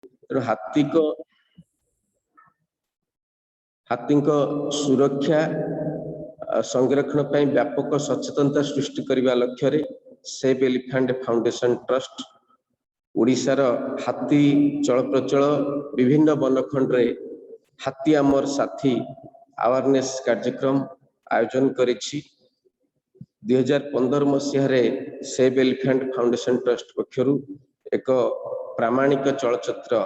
तेणु हाथी सुरक्षा संरक्षण पर व्यापक सचेतनता सृष्टि करने लक्ष्य रे सेव एलिफेंट फाउंडेशन ट्रस्ट ओडिशार हाथी चल प्रचल विभिन्न बनखंड रे हाथी आमर साथी अवेयरनेस कार्यक्रम आयोजन करिछि। 2015 मसीह सेव एलिफेंट फाउंडेशन ट्रस्ट पक्षरु एक प्रामाणिक चलचित्र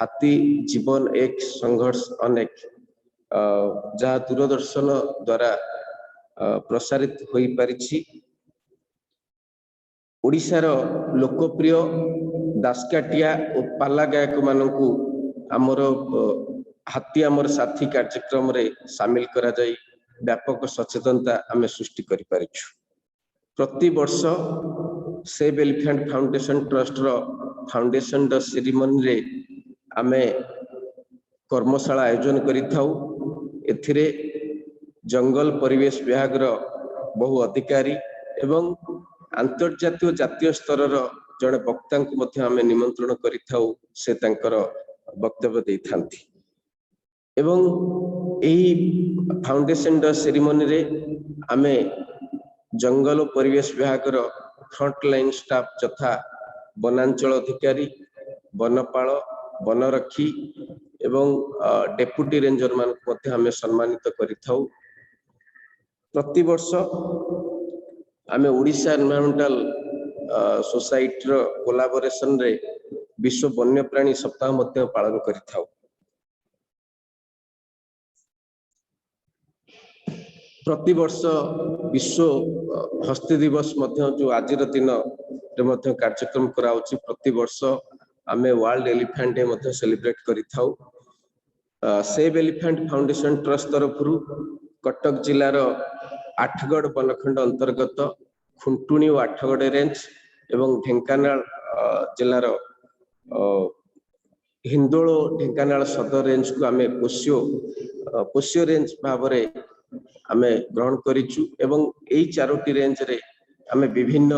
हाथी जीवन एक संघर्ष अनेक जहाँ दूरदर्शन द्वारा प्रसारित हो पारिछि। ओडिशार लोकप्रिय दासकाटिया और पाला गायक मानकु आमर हाथी आमर साथी कार्यक्रम रे शामिल करा जाई व्यापक सचेतनता आम सृष्टि करि पारिछु। प्रति वर्ष सेव एलिफेंट फाउंडेशन ट्रस्ट रो फाउंडेशन द सेरेमनी रे आमे कर्मशाला आयोजन करिथाउ। एथिरे जंगल परिवेश विभाग रो बहु अधिकारी एवं अंतर्जातीय जातीय स्तर जड़े वक्ता को मध्य आमे निमंत्रण करिथाउ। से तांकर वक्तव्य देथांती एवं एही फाउंडेशन द सेरेमनी रे आमे जंगल और परिवेश विभाग रो फ्रंट लाइन स्टाफ तथा वनांचल अधिकारी वनपाल वनरक्षी एवं डेप्यूटी रेंजर मान को मध्य आमे सम्मानित करिथाउ। प्रति वर्ष आमे ओडिशा एनवायरमेंटल सोसाइटी रो कोलाबोरेशन रे विश्व वन्यप्राणी सप्ताह मध्य पालन करिथाउ। प्रति वर्ष विश्व हस्ती दिवस मध्य जो आज दिन रे मध्य कार्यक्रम कराउछि। प्रति वर्ष आमे वर्ल्ड एलिफेंट डे मध्य सेलिब्रेट करिथाउ। सेव एलिफेंट फाउंडेशन ट्रस्ट तरफरु कटक जिलार आठगढ़ बनखंड अंतर्गत खुंटुणी और आठगढ़ रेंज एवं ढेंकानाल जिलार हिंदोल ढेंकानाल सदर रेंज को आमे पोष्य रेंज भावरे आमे ग्रहण करिछु एवं एई चारोटी रेंज रे आमे विभिन्न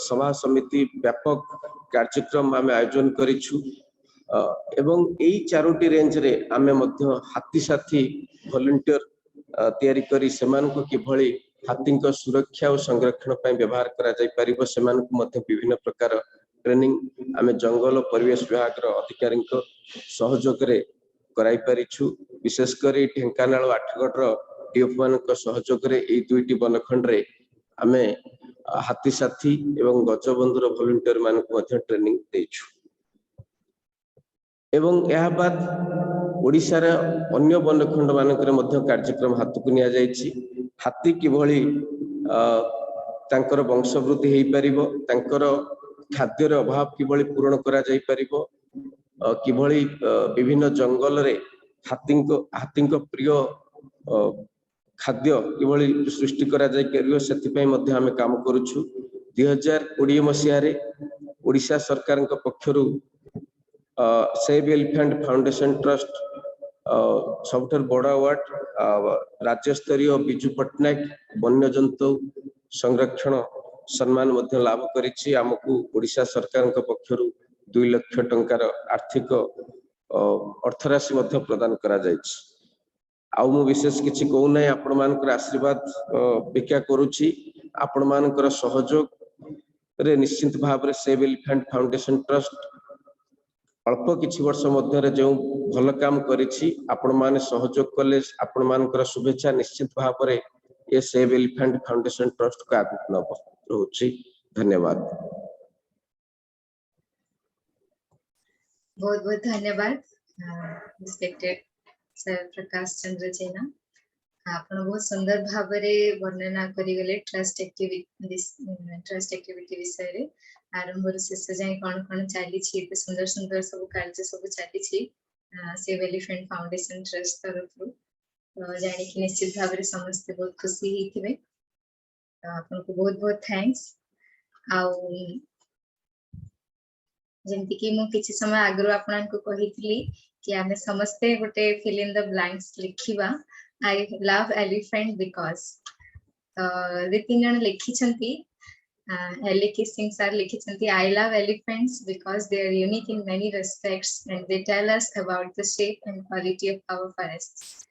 सभा समिति व्यापक कार्यक्रम आमे आयोजन करिछु एवं एई चारोटी रेंज रे आमे मध्य हाथी साथी वॉलंटियर तयारी करी सेमान को किभଳି हाथी को सुरक्षा और संरक्षण पर व्यवहार करा जाय परिबो सेमान को मध्य विभिन्न प्रकार ट्रेनिंग आमे जंगल और परिवेश विभाग रो अधिकारी को सहयोग रे कराई परिछु। विशेष करी ढेंकानाल आठगढ़ रो डीएफ मान को सहयोग रे एई दुईटी बनखंड रे आमे हाथी साथी एवं गजबंधुर वॉलंटियर मान को मध्य ट्रेनिंग देछु एवं यह बाद ओडिशार अन्य बनखंड मानकरे मध्य कार्यक्रम हाथ को निया जायछि। हाथी किभଳି तांकर वंशवृद्धि हेई परिबो तांकर खाद्यर अभाव किभଳି पूर्ण करा जाय परिबो किभଳି विभिन्न जंगल रे हाथी को प्रिय खाद्य किभଳି सृष्टि करा जाय परिबो सेति पय मध्य आमे काम करूछु। 2020 मसिया रे ओडिशा सरकार को पक्षरु सेव एलिफेंट फाउंडेशन ट्रस्ट सबुठ बड़ अवार्ड राज्य स्तरीय बिजू पट्टनायक वन्यजंतु संरक्षण सम्मान मध्य लाभ करिछि। आमको ओडिशा सरकार पक्षरु 2 लाख टंकार आर्थिक अर्थराशि मध्य प्रदान करा जायछि। आउ मु विशेष किछि कहू नै आपण मानकर आशीर्वाद भिक्षा करूछि। आपण मानकर सहयोग रे निश्चित भाव रे सेव एलिफेंट फाउंडेशन ट्रस्ट अल्प किछि वर्ष मध्य जो भल काम करिछि आपण माने सहयोग कले आपण मानकर शुभेच्छा निश्चित भाव रे ये सेव एलिफेंट फाउंडेशन ट्रस्ट को आगु नब रहउछि। धन्यवाद। बहुत बहुत धन्यवाद रिस्पेक्टेड सर प्रकाश चंद्र जेना। आपण बहुत सुंदर भाव रे वर्णना करि गले ट्रस्ट एक्टिविटी विषय रे आरंभ रे शेष जाय कोन चली छी एते सुंदर सुंदर सब कार्य सब चली छी सेव एलिफेंट फाउंडेशन ट्रस्ट तरफ जानि कि निश्चित भाव रे समस्त बहुत खुशी हिथिबे। आपन को बहुत बहुत थैंक्स। आउ जेंति कि मु किछि समय आगरो आपन को कहितली कि आमे समस्ते गोटे फिल इन द ब्लैंक्स लिखिबा आई लव एलिफेंट बिकॉज़ रे तीन जन लिखि छंती L.K. Singh sir likhichanti, I love elephants because they are unique in many respects and they tell us about the shape and quality of our forests.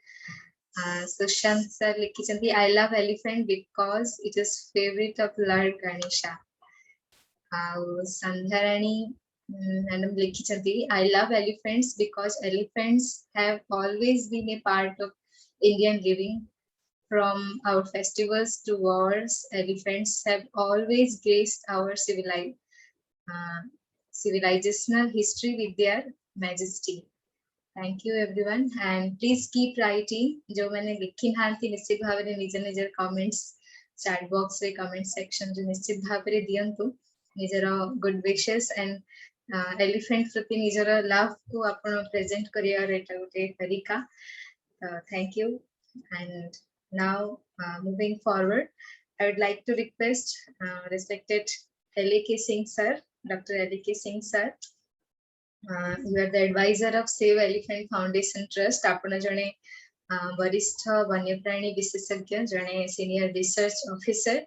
Sushant sir likhichanti, I love elephant because it is favorite of Lord Ganesha. Sandharani madam likhichanti, I love elephants because elephants have always been a part of Indian living. From our festivals to wars, elephants have always graced our civilizational history with their majesty. Thank you everyone, and please keep writing. जो मैंने लिखी नांती निश्चित भावरे निज निजर comments chat box रे comment section जो निश्चित भावरे दियंतु निजर good wishes and elephant प्रति निजर love को आपण present करिया रेटा गोटे तरीका. Thank you. And now moving forward, I would like to request respected L.K. Singh sir, Dr. L.K. Singh sir. You are the advisor of Save Elephant Foundation Trust. आपण जणे वरिष्ठ वन्यप्राणी विशेषज्ञ, जणे senior research officer.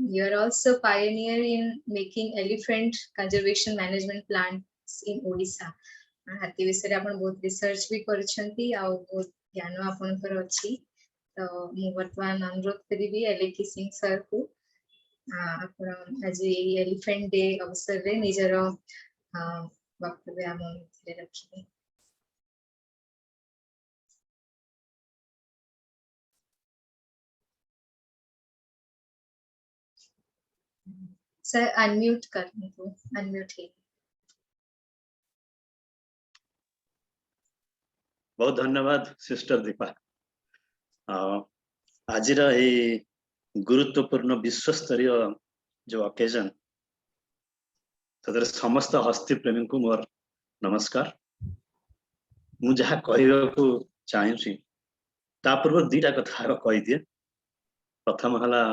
You are also pioneer in making elephant conservation management plans in Odisha. हाथी विषय आपण बहुत रिसर्च भी करछंती आ बहुत ज्ञान आपनकर अछि. तो मु वर्तमान अनुरोध करिबी L.K. सिंह सर को आपण आज एलिफेंट डे अवसर रे निजर वक्तव्य आम मध्य रखिए. सर अनम्यूट करने को, अनम्यूट है. बहुत धन्यवाद सिस्टर दीपा. आज गुरुत्वपूर्ण विश्व स्तरीय जो ओकेजन तदर समस्त हस्ती प्रेमी को मोर नमस्कार. मु जहा कहवाकू चाहूँगी ता पूर्व दीटा कथा कही दिए. प्रथम हला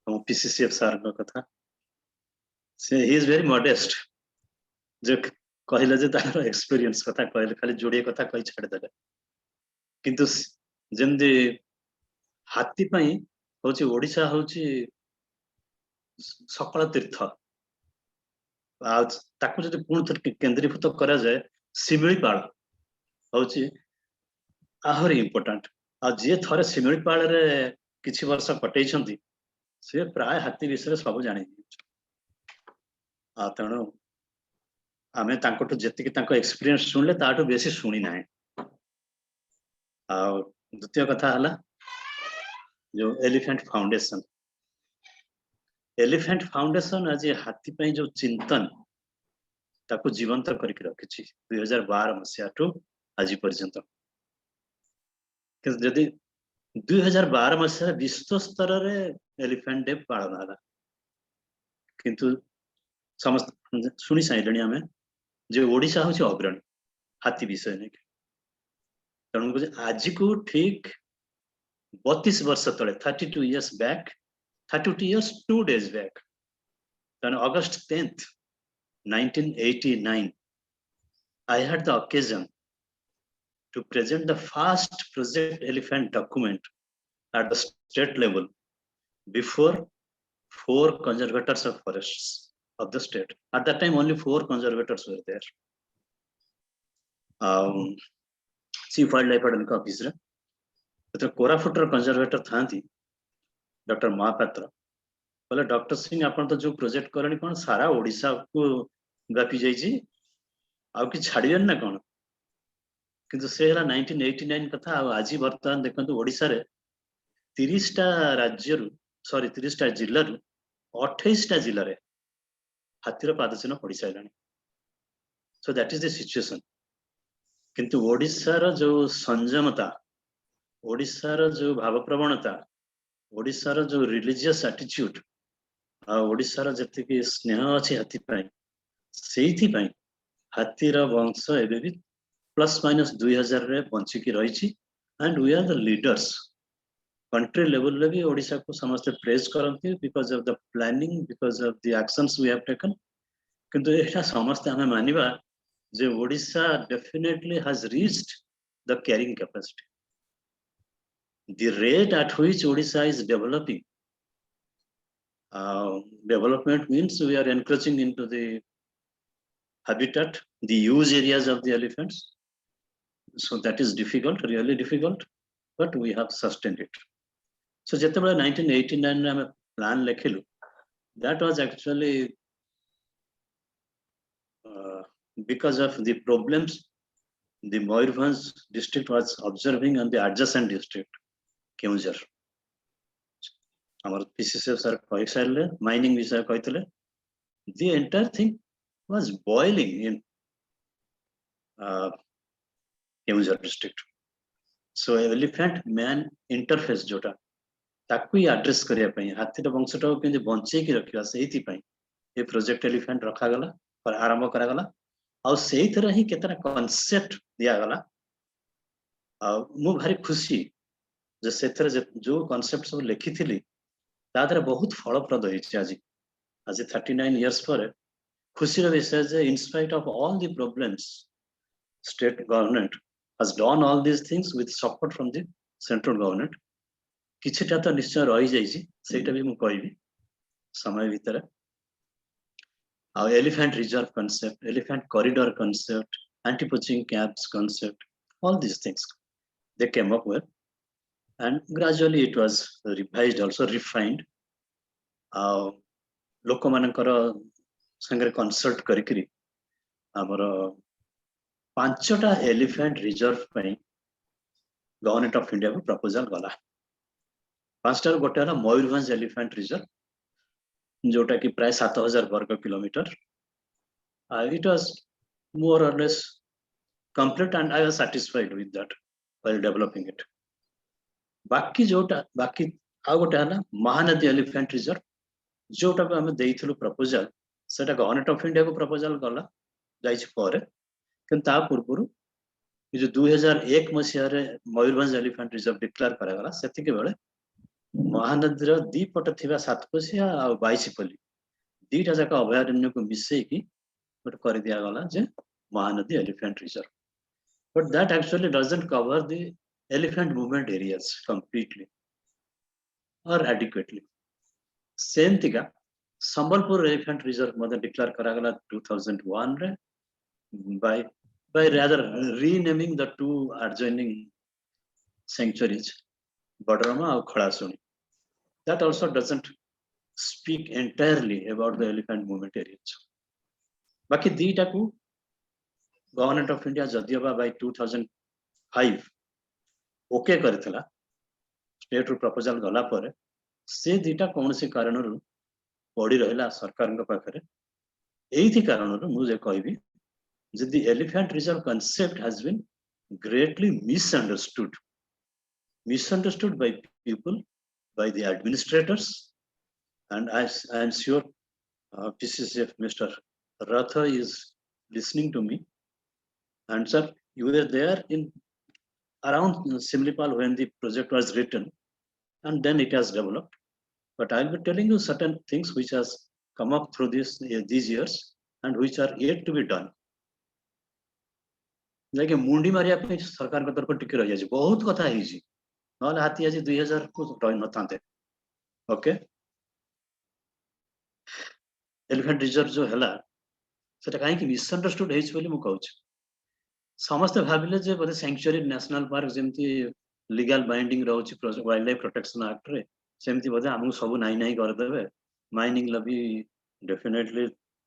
हम पीसीसीएफ सर कथा. से ही इज वेरी मॉडेस्ट. जो कहले जे तार एक्सपीरियंस कथा कहले खाली जोड़िए कथा कही छाड़ देले. किंतु जमदी हाथी पई होची ओडिशा होची सकल तीर्थ. ताकू जदि पूर्ण केंद्रीभूत करा जाए शिमिलीपाल होची आहरी इम्पोर्टेंट. आ जे थरे शिमिलीपाल रे किछि वर्ष कटै छथि से प्राय हाथी विषय सब जानि. आ तेणु आमे तांकोटु जेतिकी तांको एक्सपीरियंस सुनले ताटु बेसी सुनी नाही. आ द्वितीय कथा हला जो एलिफेंट फाउंडेशन. एलिफेंट फाउंडेशन आज हाथी पई जो चिंतन ताको जीवंत करके रखिछि 2012 मसिया टू आज पर्यंत. जदि 2012 मसिया विश्व स्तर रे एलिफेंट डे पालन हला. किंतु समस्त सुनी साइलेनी आमे जो ओडिशा होछि अग्रणी हाथी विषय ने. तेणु आज को ठीक 32 वर्ष तले 32 years back, 32 years 2 days back, on August 10th 1989, I had the occasion to present the first Project Elephant document at the state level before 4 conservators of forests of the state. At that time only 4 conservators were there. Chief Wildlife Officer तो कोराफुटर conservator थांती doctor Mahapatra बोले doctor Singh आपण तो जो project करनी कोन सारा ओडिशा को व्यापी जाईची आउ कि छाड़ियन ना कोन. किंतु से हला 1989 कथा. आज वर्तमान देखंतु ओडिशा रे 30 टा राज्य रु सॉरी 30 टा जिल्ला रु 28 टा जिल्ला रे हाथीर पादचिन्ह पड़ी साइलानी. So that is the situation. किंतु ओडिशा रो जो संयमता, ओडिशार जो भाव प्रवणता, ओडिशार जो रिलीजियस एटीट्यूड, ओडिशार जति स्नेह अच्छी हाथी से हाथीर वंश एवं भी प्लस माइनस 2000 रे बंचिकी रही. And we are the leaders country level रे भी ओडिशा को समस्त प्रेज करती because of the planning, because of the actions we have taken. किंतु एटा समस्त हमें मानिबा जे Odisha definitely has reached the carrying capacity. The rate at which Odisha is developing, development means we are encroaching into the habitat, the use areas of the elephants. So that is difficult, really difficult, but we have sustained it. So ଯେତେବେଳେ 1989 ରେ ଆମେ plan ଲେଖିଲୁ, that was actually because of the problems the Mayurbhanj district was observing and the adjacent district, Keonjhar. Our PCC sir कहि सारले mining विषय कहितले, the entire thing was boiling in Keonjhar district. So elephant man interface जोटा ताकू ही address करिया पई हाथीर वंशटा को केंजे बंचे की रखिया सेहिति पई ये प्रोजेक्ट एलिफेंट रखा गला और आरंभ करा गला और सेही तरह ही केतना कांसेप्ट दिया गला मु भारी खुशी जे सेथरे जो कांसेप्ट सब लिखी थिली तादरे बहुत फलप्रद होइछि आज 39 इयर्स पर खुशी रो विषय जे in spite of all the problems state government has done all these things with support from the central government. किछटा तो निश्चय रही जाइछि सेटा भी मु कहबी समय भीतर elephant reserve concept, elephant corridor concept, anti-poaching camps concept, all these things they came up with, and gradually it was revised, also refined. लोक मानकर संगे कंसल्ट करिकरी हमर 5टा एलिफेंट रिजर्व पई गवर्नमेंट ऑफ इंडिया को प्रपोजल गला 5टा गोटे हला मयूरभंज एलिफेंट रिजर्व जोटा कि प्राय 7000 वर्ग kilometre it was more or less complete and I was satisfied with that while developing it. बाकी आ गोटे हला महानदी एलिफेंट रिजर्व जोटा को हम देइथिलु प्रपोजल सेटा गवर्नमेंट ऑफ इंडिया को प्रपोजल गला जाइछि पर किंतु ता पूर्व जो 2001 मसीह रे मयूरभंज एलिफेंट रिजर्व डिक्लेयर करा गला सेतिके बेले महानदीर दीपट थिबा सातकोशिया आ बाईसीपल्ली दीटा जाक अभयारण्य को मिसई की बट कर दिया गला जे Mahanadi elephant reserve but that actually doesn't cover the elephant movement areas completely और एडिक्वेटली सेम थिका संबलपुर एलिफेंट रिजर्व मदे डिक्लेयर करा गला 2001 रे by rather renaming the two adjoining sanctuaries Badrama and Khalasuni. That also doesn't speak entirely about the elephant movement areas. Baki dita ku government of India jadiba by 2005 okay karithila state ru proposal gala pare se dita kounsi karanuru podi rahila sarkar ka pakhare eithi karanuru mu je kahibi the elephant reserve concept has been greatly misunderstood by people, by the administrators, and I am sure PCCF Mr. Ratha is listening to me. And sir, you were there in around Simlipal when the project was written, and then it has developed. But I will be telling you certain things which has come up through these years and which are yet to be done. जाके मुंडी मारिया पे सरकार के तरफ टिके रह जाय बहुत कथा है जी नले हाथी आज 2000 को रह न थाते ओके एलिफेंट रिजर्व जो हला सेटा काहे कि मिसअंडरस्टूड हेच बोली मु कहूछ समस्त भाबिले जे बडे सैंक्चुअरी नेशनल पार्क जेमती लीगल बाइंडिंग रहउची वाइल्ड लाइफ प्रोटेक्शन एक्ट रे सेमती बडे हमहु सब नाही कर देबे माइनिंग लबी definitely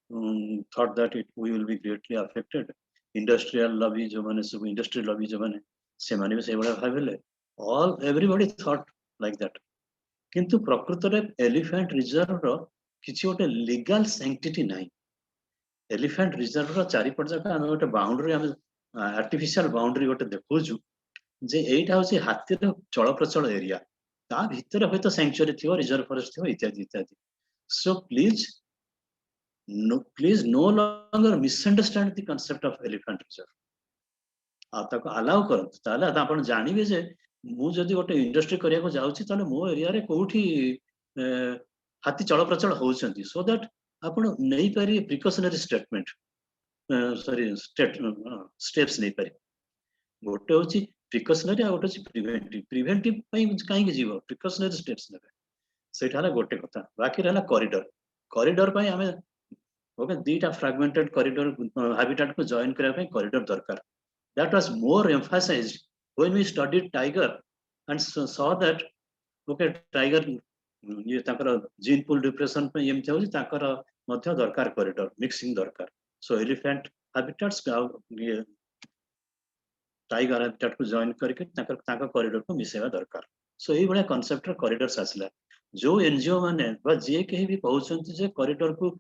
thought that we will be greatly affected. Industrial lobby जो माने सब इंडस्ट्री लॉबी जो माने से माने भी से बड़ा भाबिले all everybody thought like that. किंतु प्रकृत रे एलिफेंट रिजर्व रो किछि ओटे लीगल सैंक्टिटी नाही एलिफेंट रिजर्व रो चारि पट जका हम ओटे बाउंड्री हम आर्टिफिशियल बाउंड्री ओटे देखोजु जे एटा होसी हाथी रो चळ प्रचळ एरिया ता भितर होय तो सैंक्चुअरी थियो रिजर्व फॉरेस्ट थियो इत्यादि इत्यादि सो please no longer misunderstand the concept of elephant reserve. आप अलाउ करत ताले आपण जानिबे जे मु जदी गोटे इंडस्ट्री करिया को जाउची ताले मो एरिया रे कोठी हाथी चळ प्रचळ होउछंती सो दैट आपण नै पारी प्रिकॉशनरी स्टेटमेंट सॉरी स्टेप्स नै पारी गोटे होची प्रिकॉशनरी आ गोटे होची प्रिवेंटिव पई काहे के जीव प्रिकॉशनरी स्टेप्स नेबे सेटा हला गोटे कथा बाकी रहला कॉरिडोर पई हमें ओके दीटा फ्रैगमेंटेड कॉरिडोर हैबिटेट को जॉइन करा पई कॉरिडोर दरकार that was more emphasized when we studied tiger and saw that okay tiger ये ताकर जीन पूल डिप्रेशन पे एमती होची ताकर मध्य दरकार कॉरिडोर मिक्सिंग दरकार सो एलिफेंट हैबिटेट्स ये टाइगर हैबिटेट को जॉइन करके ताकर कॉरिडोर को मिसेवा दरकार सो एई बडा कांसेप्ट रे कॉरिडोर्स आसला जो एनजीओ माने बा जे केही भी कहउछंती जे कॉरिडोर को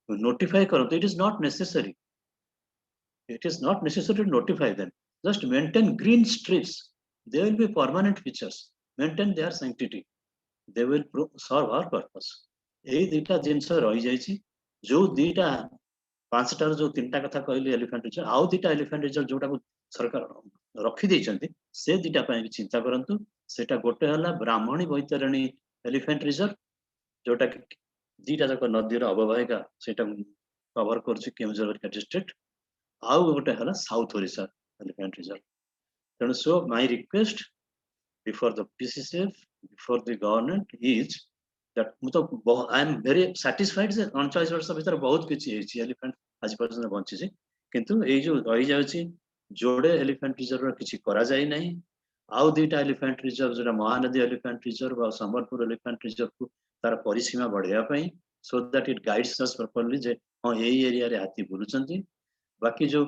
नोटिफाई करतो it is not necessary it is not necessary to notify them just maintain green strips they will be permanent features maintain their sanctity they will serve our purpose एई दुटा जिंस रही जाईची जो दुटा पांचटार जो तीनटा कथा कहली एलिफेंट रिजर्व आउ दुटा एलिफेंट रिजर्व जोटा को सरकार रखी देइचंती से दुटा पय भी चिंता करंतु सेटा गोटे हला ब्राह्मणी बैतरणी एलिफेंट रिजर्व जोटा कि दुटा जक नदी रो अववाहिका सेटा कवर करछि केमजर डिस्ट्रिक्ट आउ गोटे हला साउथ ओडिशा एलिफेंट रिजर्व तेणु so my request before the PCCF before the government is that मतलब आई एम वेरी सैटिस्फाइड जे 39 वर्ष भीतर बहुत किछि हेछि एलिफेंट आज पर्यंत बंची छै किंतु ए जो रही जाउछि जोड़े एलिफेंट रिजर्व किछि करा जाय नै आउ दुटा एलिफेंट रिजर्व जोटा महानदी एलिफेंट रिजर्व और संबलपुर एलिफेंट रिजर्व को तार परिसीमा बढ़िया पई so that it guides us properly जे हां एई एरिया रे हाथी बुलुचंती बाकी जो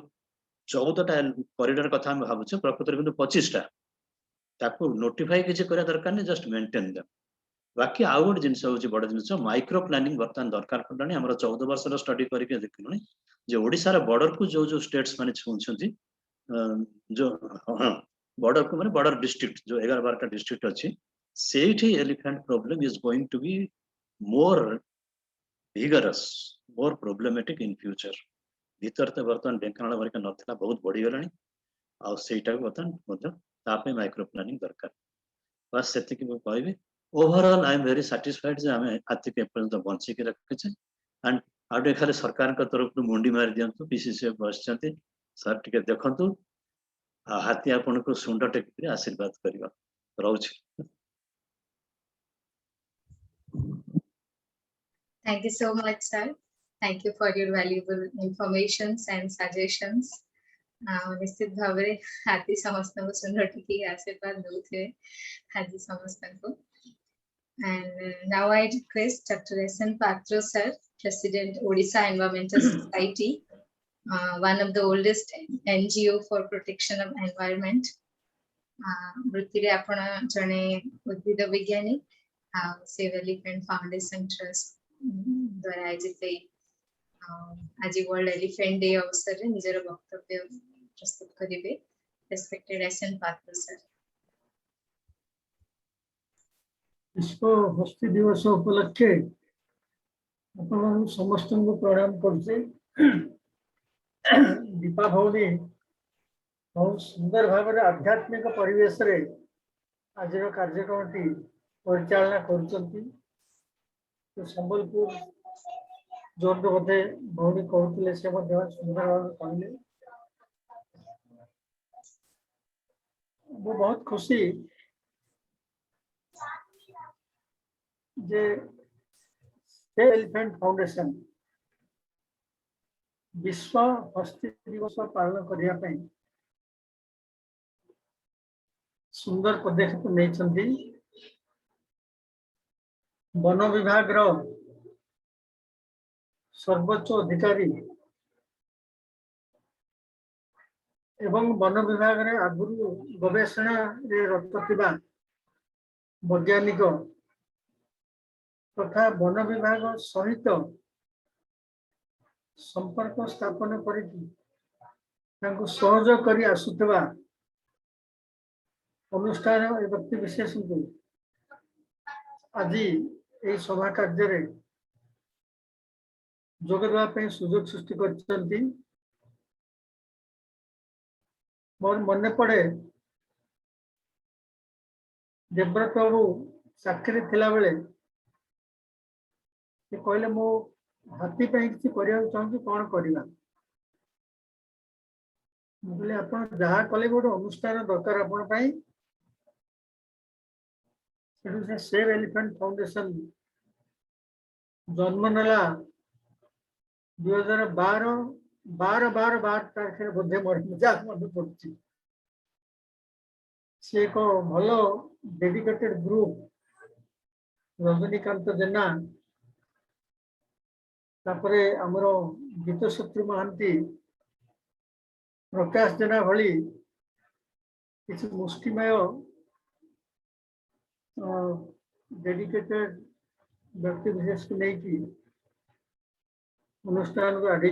14टा कॉरिडोर कथा हम भाबुछ प्रकृति किंतु 25टा ताको नोटिफाई किछि करा दरकार नै जस्ट मेंटेन देम बाकी आउ गोटे जिनस होछि बड़ जिनस माइक्रो प्लानिंग बर्तन दरकार पड़लानी हमर 14 वर्ष रो स्टडी करके देखिलुनी जे ओडिसा रे बॉर्डर को जो स्टेट्स माने छुंछंती जो बॉर्डर को माने बॉर्डर डिस्ट्रिक्ट जो 11-12टा डिस्ट्रिक्ट अछि सेठी elephant problem is going to be more vigorous more problematic in future भीतर तो बर्तमान ढेंकानाल भरिका नथिला बहुत बढ़ी गलानी आ सेटा बर्तमान मतलब तापे माइक्रो प्लानिंग दरकार बस सेति कि कहबी overall I am very satisfied जे हमें हाथी के पर्यंत बंची के रखिछे एंड आडे खाली सरकार का तरफ नु मुंडी मार दियंतु पीसीसीएफ बसचंती सर टिके देखंतु हाथी आपन को सुंड टेक आशीर्वाद करबा रहउछि Thank you so much, sir. Thank you for your valuable informations and suggestions. निश्चित भावरे हाथी समस्त को सुंदर टिकी आशीर्वाद दउथे हाथी समस्त को and now I request Dr. S.N. Patra sir, President Odisha Environmental Society, one of the oldest NGO for protection of environment. वृत्ति रे आपण जने उद्भिद विज्ञानी Save Elephant Foundation Trust द्वारा आयोजित आज वर्ल्ड एलिफेंट डे अवसर रे निजर वक्तव्य प्रस्तुत करिवे रेस्पेक्टेड एसएन पात्र सर। विश्व हस्ती दिवस उपलक्षे अपन समस्त को प्रणाम करछे दीपावली बहुत सुंदर भाव में आध्यात्मिक परिवेश रे आज कार्यक्रम परिचालना करछंती संबलपुर जोर बोधे भौणी कहते से सुंदर भाव कहले वो बहुत खुशी जे सेव एलिफेंट फाउंडेशन विश्व हस्ती दिवस पालन करने सुंदर पदक्षेप नहीं वन विभाग सर्वोच्च अधिकारी एवं वन विभाग रे आगुरु गवेषणा रे रतथिबा वैज्ञानिक तथा वन विभाग सहित संपर्क स्थापन करिकि तांको सहयोग करी आसुथबा अनुष्ठान व्यक्ति विशेष को आज ये सभा कार्य जोग देवाई सुजोग सृष्टि करछंती मोर मन पड़े देवव्रत बाबू साक्षी थिला बेले कहले मो हाथी किसी करने चाहूँ कौन करवा बोले आप जहाँ कले गोटे अनुष्ठान दरकार आपण सेव एलिफेंट फाउंडेशन जन्म नेला 2012 12 तारिख बोधे मोर जहाँ मन पड़ुछि से एक भल डेडिकेटेड ग्रुप रजनीकांत जेना तापरे आमर गीतशत्रु महांती प्रकाश जेना भली किसी मुष्टिमय डेडिकेटेड व्यक्ति विशेष को नहीं अनुष्ठान को आगे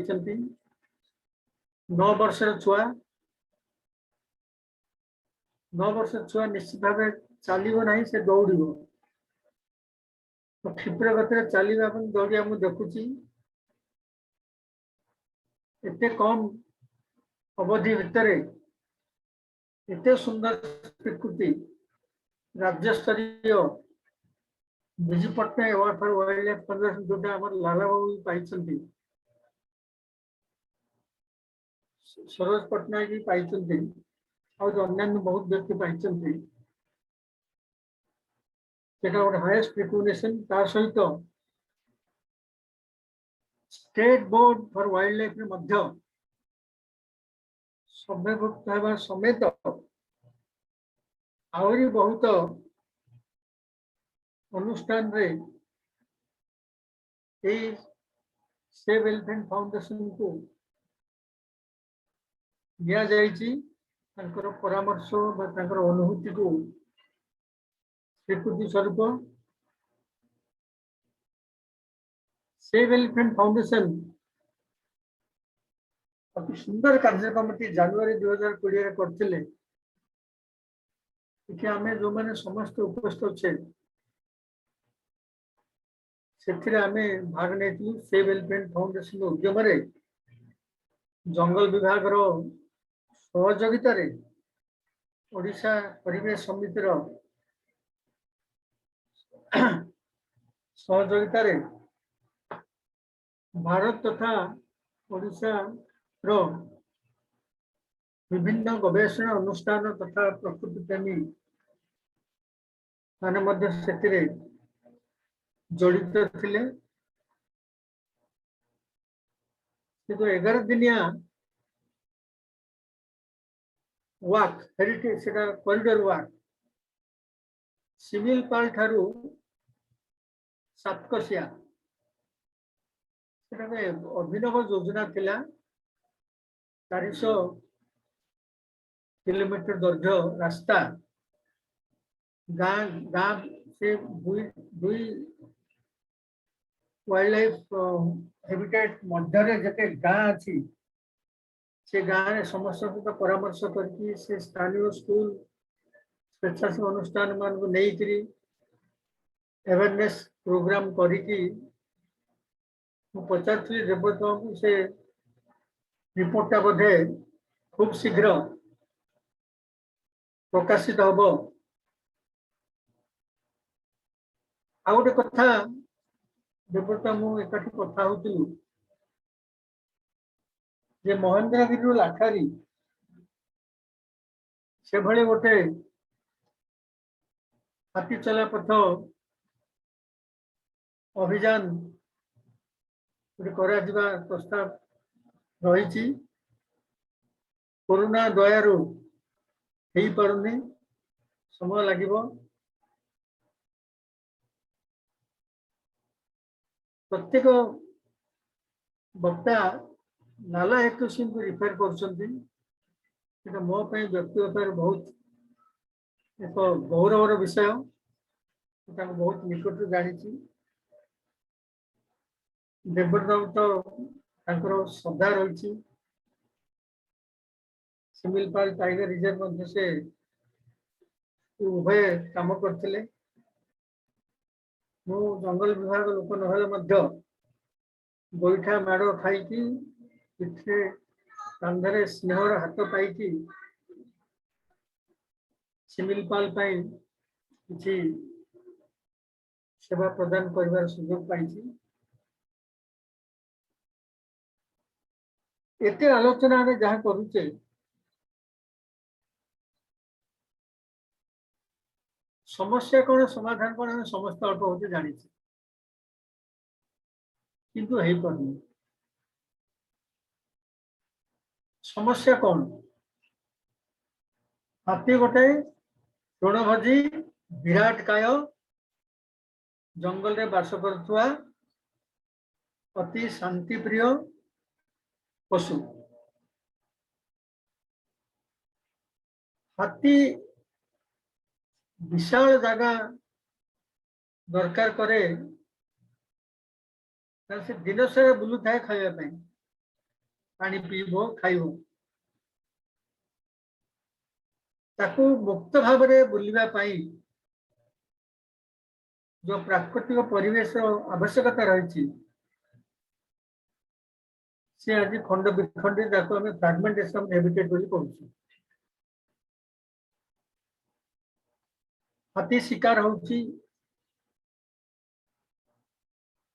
9 वर्षर छुआ 9 वर्ष छुआ निश्चित भाव चलो ना से दौड़ तो क्षिप्र गति चलवा दौड़िया मुझे देखुची एते कम अवधि भितर एते सुंदर स्वीकृति राज्य स्तरीय Biju Patnaik award for wildlife conservation जोटा आम लाला बाबू पाई सरोज पट्टनायक भी पाई और अन्य बहुत व्यक्ति पाई गोटे हाईएस्ट रिकग्निशन तार सहित state board for wildlife मध्य सभ्यभुक्त होगा समेत आहरी बहुत अनुष्ठान रे सेव एलिफेंट फाउंडेशन को दिया जाइछि तांकर परामर्श बा तांकर अनुभूति को स्वीकृति स्वरूप सेव एलिफेंट फाउंडेशन अति सुंदर कार्यक्रम जनवरी 2020 करथिले कि आमे जो माने समस्त उपस्थित अच्छे से आमे भाग नहीं सेव एलिफेंट फाउंडेशन उद्यम जंगल विभाग सहयोगित ओडिशा परिवेश समितिर सहयोगित भारत तथा ओडिशा रो विभिन्न गवेषणा अनुष्ठान तथा प्रकृति प्रेमी माने मध्य सेतिरे जड़ित थिले जो 11 दिनिया वाक हेरिटेज सेटा कॉरिडोर वाक सिमिलपाल ठारू सातकसिया अभिनव योजना थिला 400 किलोमीटर दैर्घ्य रास्ता गाँ गाँ से दुई वाइल्ड लाइफ हैबिटेट मध्य जते गाँ अच्छी से गाँव समस्त सहित परामर्श करके से स्थानीय स्कूल स्वेच्छासेवी अनुष्ठान मान को नहीं अवेयरनेस प्रोग्राम करी पचार देवता को से रिपोर्टा बोधे खूब शीघ्र प्रकाशित हम आ गोटे कथा देवता मुझे कथा होती जे महेंद्रगिरी लाखारी से भले गोटे हाथी चला पथ अभियान प्रस्ताव रही कोरोना दयारू हो पारुनी समय लगे प्रत्येक वक्ता नाला एक सिंह को रिफेर कर मो व्यक्तिगत बहुत एक गौरवर विषय बहुत निकट जानी देवव्रत तो श्रद्धा रही सिमिलपाल टाइगर रिजर्व मध्य से उभय काम करते मु जंगल विभाग लोक ना गोईठा माड़ खाई कांधरे स्नेहर हाथ पाई सिमिलपाल किसी सेवा प्रदान कर सुजोग पाई एते आलोचना आम जहाँ करुचे समस्या कौन समाधान कौन समस्त अल्प होते जानी किंतु हे पारुनी समस्या कौन हाथी गोटे तृणभोजी विराट काय जंगल रे बास करुवा अति शांति प्रिय पशु हाथी विशाल जगह दरकार करे से दिन सारा बुलू थाए खाइबा पानी पीबो खाइबो ताकू मुक्त भाव में बुलवा जो प्राकृतिक परिवेश आवश्यकता रही से आज खंड विखंडित आम फ्रागमेंटेशन हैबिटेट बोली कहूँ हाथी शिकार होची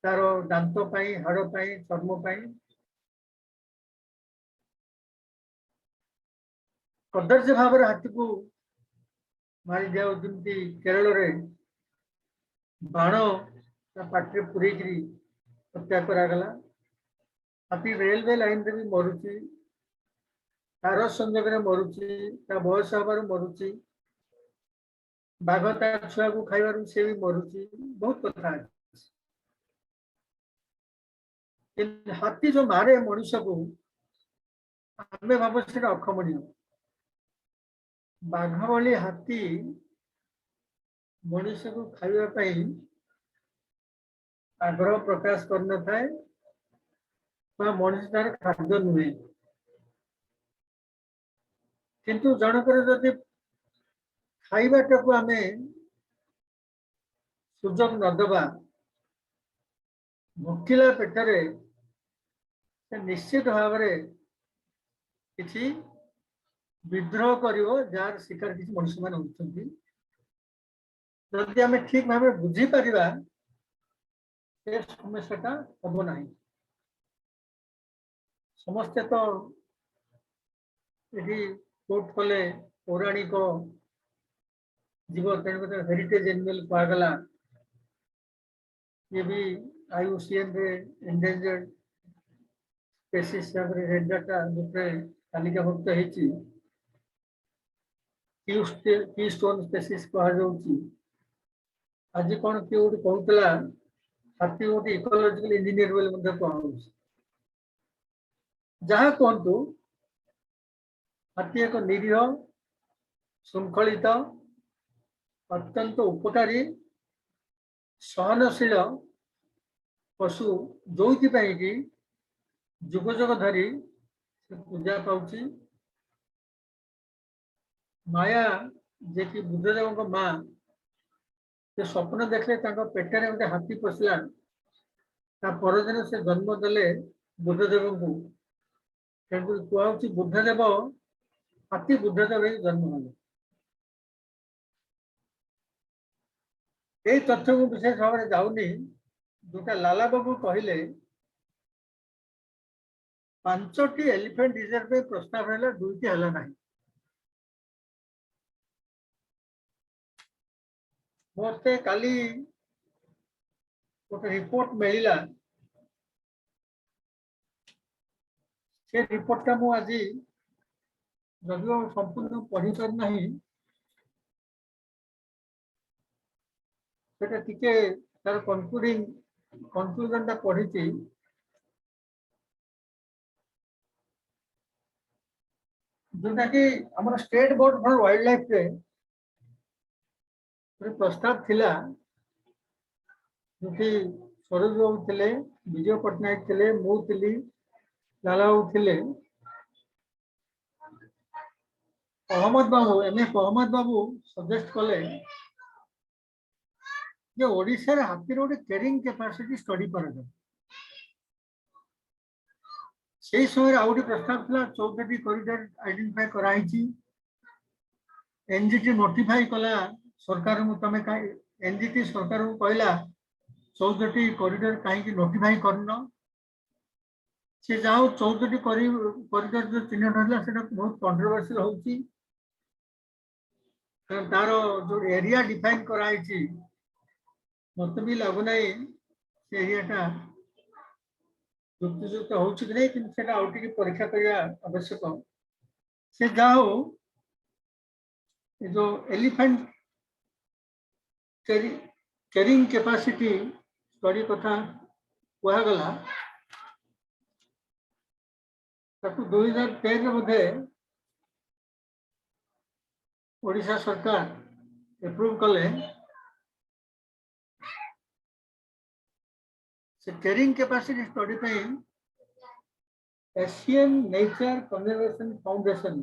तार दांत हाड़ चर्म कदर्य भाव हाथी को मारी दिया केरल रे बाण पाटे पूरे हत्या करागला हाथी रेलवे लाइन रे भी मरुची तार संजोग मरुची बयस हबार मरुची बाघ छुआ को खाइबार से भी मरुची बहुत कथा हाथी जो मारे मनुष्य को आमे भाव से अक्षमणीय बाघ भली हाथी मनुष्य को खाइबा आग्रह प्रकाश करन थाए मनुष्य तार खाद्य नुहे किंतु जनकर जदि खाइबाटा को आमे सुजोग न देबा भोकिला पेटरे निश्चित भाव किसी विद्रोह करिवो जार शिकार किसी मनुष्य मान होउछन्ती जदि आमे ठीक भाव बुझी परिबा से समस्याटा हबो नाही समस्ते तो यदि कोर्ट कले पौराणिक जीव हेरिटेज एनिमल कहगला ये भी IUCN रे एंडेंजर्ड स्पीशीज रेड डाटा गोटे तालिकाभुक्त होती कीस्टोन स्पीशीज कहुच्छी आज कौन किए गोटे कहूला हाथी गोटे इकोलॉजिकल इंजीनियर बोली कहूँ जहाँ कहतु हाथी एक निरीह श्रृंखलित अत्यंत उपकारी सहनशील पशु जो कि जुग जुग धरी पूजा पाउची माया जे कि बुद्धदेव को माँ से स्वप्न देखले पेटर गोटे हाथी पशला परदिन से जन्म देले बुद्धदेव को कहूँ बुद्धदेव हाथी बुद्धदेव जन्म हेले यही तथ्य को विशेष भाव में जाऊनी जोटा लाला बाबू कहले 5टी एलिफेंट रिजर्व में प्रस्ताव है 2टी हला नहीं मते काली गोटे रिपोर्ट मिलला से रिपोर्टा मु आज जदिव संपूर्ण पढ़ी पार नहीं सेटा टिके तार कंक्लूजन टा पढ़ी जोटा कि आम state board for wild life रे प्रस्ताव थिला जो सरोज बाबू थे विजय पट्टनायक थे मु थी लाला बाबू थे अहमद बाबू अहमद बाबू सजेस्ट कले जे ओडिशा रे हाथी रोड कैरिंग कैपेसिटी स्टडी कर से समय आउट प्रस्ताव था 14टी कॉरिडोर आइडेंटिफाई कराई एनजीटी नोटिफाई कला सरकार तुम एनजीटी सरकार को कहला 14टी कॉरिडोर कहीं नोटिफाई करन से जाओ 14टी कॉरिडोर जो चिन्हित है से बहुत कंट्रोवर्शियल होची तार जो एरिया डिफाइन कराई मत भी लगुना से एरियाटा युक्तियुक्त होउछि कि नहीं किंतु सेटा आउट की परीक्षा करिया आवश्यक से जाओ ये जो एलिफेंट कैरिंग कैपेसिटी स्टडी कथा कहा गला ताकू 2013 मध्ये ओडिशा सरकार एप्रूव कले से कैरिंग कैपेसिटी स्टडी पे एशियन नेचर कंजर्वेशन फाउंडेशन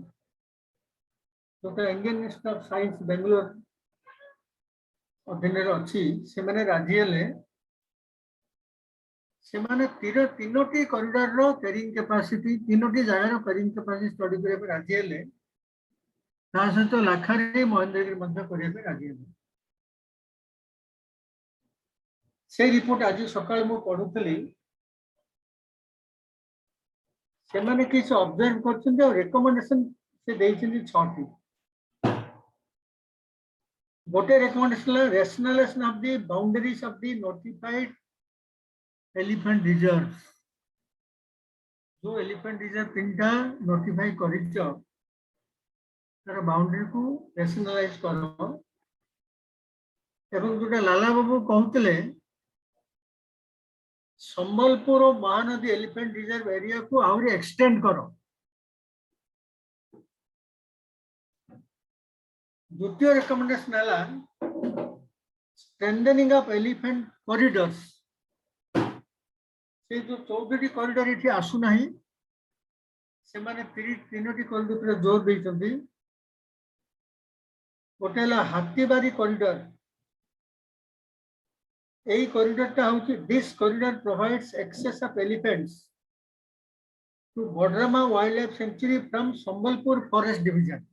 जो Indian institute of science Bangalore अधीन अच्छी से माने राजी हेले से माने तीनोटी कॉरिडोर रो कैरिंग कैपेसिटी तीनोटी जगह रो कैरिंग कैपेसिटी स्टडी करे पे राजी हेले ता सहित लाखारी महेंद्रगिरी मध्य करे पे राजी हेले से रिपोर्ट आज सकाळ मु पढुतली से माने किछ ऑब्जर्व करछन और रिकमेंडेशन से देइछन 6टी गोटे recommendation rationalization of the boundaries of the notified elephant reserve जो एलिफेंट रिजर्व तीनटा नोटिफाई करिछ तार बाउंड्री को रेशनलाइज करो एवं जोटा लाला बाबू कहते संबलपुर और महानदी एलिफेंट रिजर्व एरिया को आउरी एक्सटेंड करो द्वितीय रिकमेंडेशन है स्ट्रेंथनिंग ऑफ एलिफेंट कॉरिडोर्स से जो 14टी कॉरिडोर इठी आसु नाही से माने तीनोटी कॉरिडोर पर जोर देइछन्ती गोटेला हाथीबारी कॉरिडोर यही कॉरिडोर टा होची this corridor provides access of elephants to Badrama wildlife sanctuary from Sambalpur forest division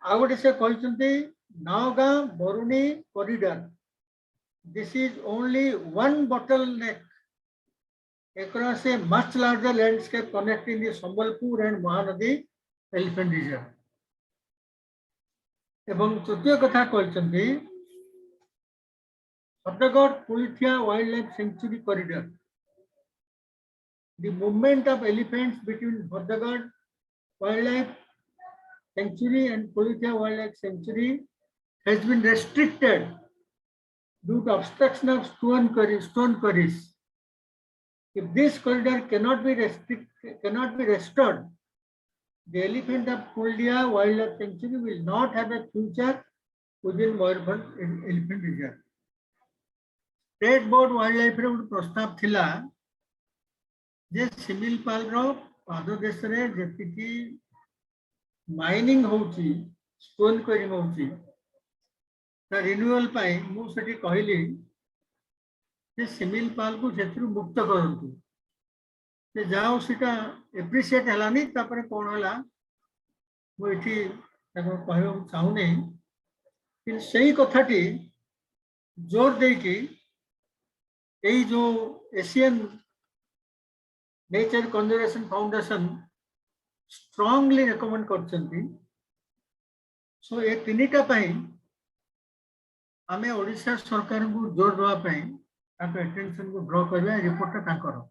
आउट से कहते Naugaon Baruni corridor this is only one bottleneck across a much larger landscape connecting the Sambalpur and Mahanadi elephant reserve एवं तृतीय कथा कहते Bhadragarh Pulithia Wildlife Sanctuary Corridor. The movement of elephants between Bhadragarh Wildlife Sanctuary and Pulithia Wildlife Sanctuary has been restricted due to obstruction of stone quarries. If this corridor cannot be restored, the elephant of Pulithia Wildlife Sanctuary will not have a future within Mayurbhanj Elephant Reserve. State board wild life रे एक प्रस्ताव थिला जे सिमिलपाल रो पाददेश रे जेतिकी mining होउची stone quarrying होउची ता renewal पाई मु सेठी कहली जे सिमिलपाल को जेथरु मुक्त करंतु से जाओ सीटा एप्रिशिएट हलानी तापरे कोन हला मु एठी ताको कहबो चाहू नै कि सही कथाटी जोर दे कि यही जो Asian nature conservation foundation strongly recommend करछंती सो ए तीनटा पई आमे ओडिशा सरकार को जोर दवा पई ताको अटेंशन को ड्रॉ करबा रिपोर्ट ता करो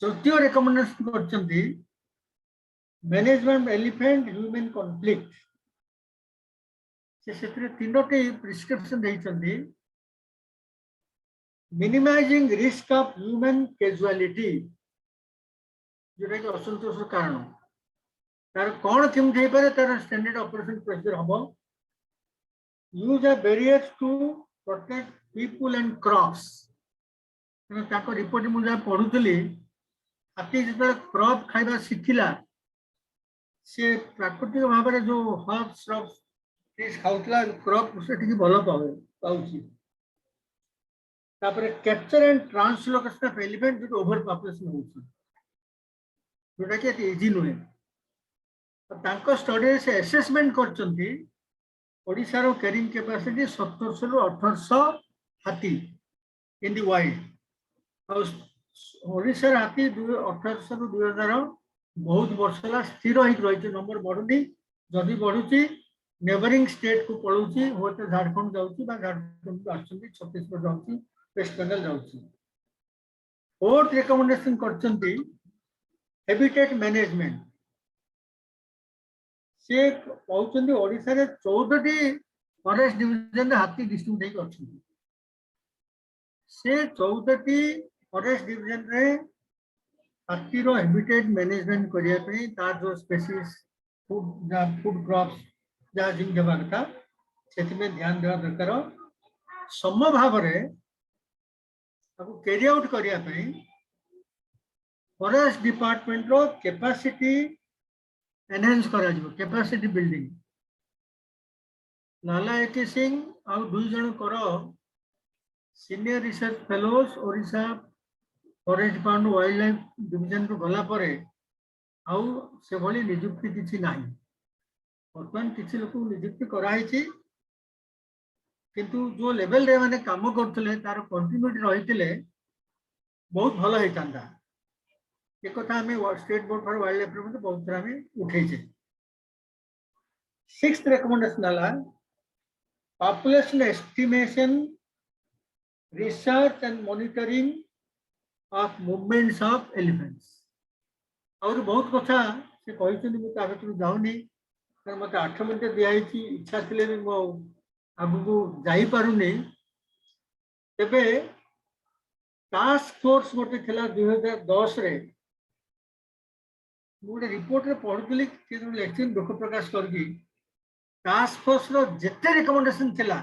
तृतीय रेकमेंडेशन करछंती मैनेजमेंट एलिफेंट ह्यूमन कॉन्फ्लिक्ट से क्षेत्र तीनोटी प्रिस्क्रिप्शन देइछंती minimizing risk of human casualty जोटा कि असंतोष कारण तार कौन थिम थई पारे तार स्टैंडर्ड ऑपरेशन प्रोसीजर हबो use a barriers to protect people and crops ताको रिपोर्ट मु जा पढुतली हाथी जब क्रॉप खाइबा सिखिला से प्राकृतिक भाव में जो हर्ब्स श्रब्स ट्रीज खाउतला क्रॉप से ठीक भलो पाउची capture and translocation of elephant जो ओवर पॉपुलेशन होची जोटा कि इजी नुहे तांको स्टडी से असेसमेंट करचंती ओडिसा रो कैरिंग कैपेसिटी 1700 रु 1800 हाथी इन द वाइल्ड ओडिसा हाथी 1800 रु 2000 बहुत वर्ष ला स्थिर होई रहिছে नंबर बढ़ुनी जदी बढ़ुची नेबरिंग स्टेट को पळुची होते झारखंड जाउची बा झारखंड आछंती छत्तीसगढ़ जाउची वेस्ट बेंगल जाउछि। फोर्थ रिकमेंडेशन करछंती हैबिटेट मैनेजमेंट। से कहउछंती ओडिसा रे 14 टी फॉरेस्ट डिवीजन रे हाथी डिस्ट्रिब्यूट हे करछंती। से 14 टी फॉरेस्ट डिवीजन रे हाथी रो हैबिटेट मैनेजमेंट करिया पे तार जो स्पीशीज फूड क्रॉप्स जहाँ जिन देवा कथा से ध्यान देवा दरकार। सम भाव कैरी आउट करने फॉरेस्ट डिपार्टमेंट रो कैपेसिटी एनहांस करा जिवो, कैपेसिटी बिल्डिंग। लाला एटी सिंह आउ दुई जन कर senior research fellows Odisha forest department wildlife division रो गला परे आउ से भली नियुक्ति किछि नाही। बर्तमान किसी लोक नियुक्ति कराई, किंतु जो लेवल रे माने काम करथले तार कंटिन्यूटी रहितले बहुत भलो हेतांदा। एक कथा हमें state board for wild life में बहुत तरह में उठेछे। सिक्स्थ रिकमेंडेशन आला population estimation research and monitoring of movements of elephants. और बहुत कथा से कहिसनि मु ता भीतर जाउनी, मत 8 मिनट दिखाई इच्छा थे भी मो आगू जापे। टास्क फोर्स गोटे 2010 रे गोटे रिपोर्ट रे पढ़ुली दुख प्रकाश करके टास्क फोर्स रो जेते रिकमेंडेशन थिला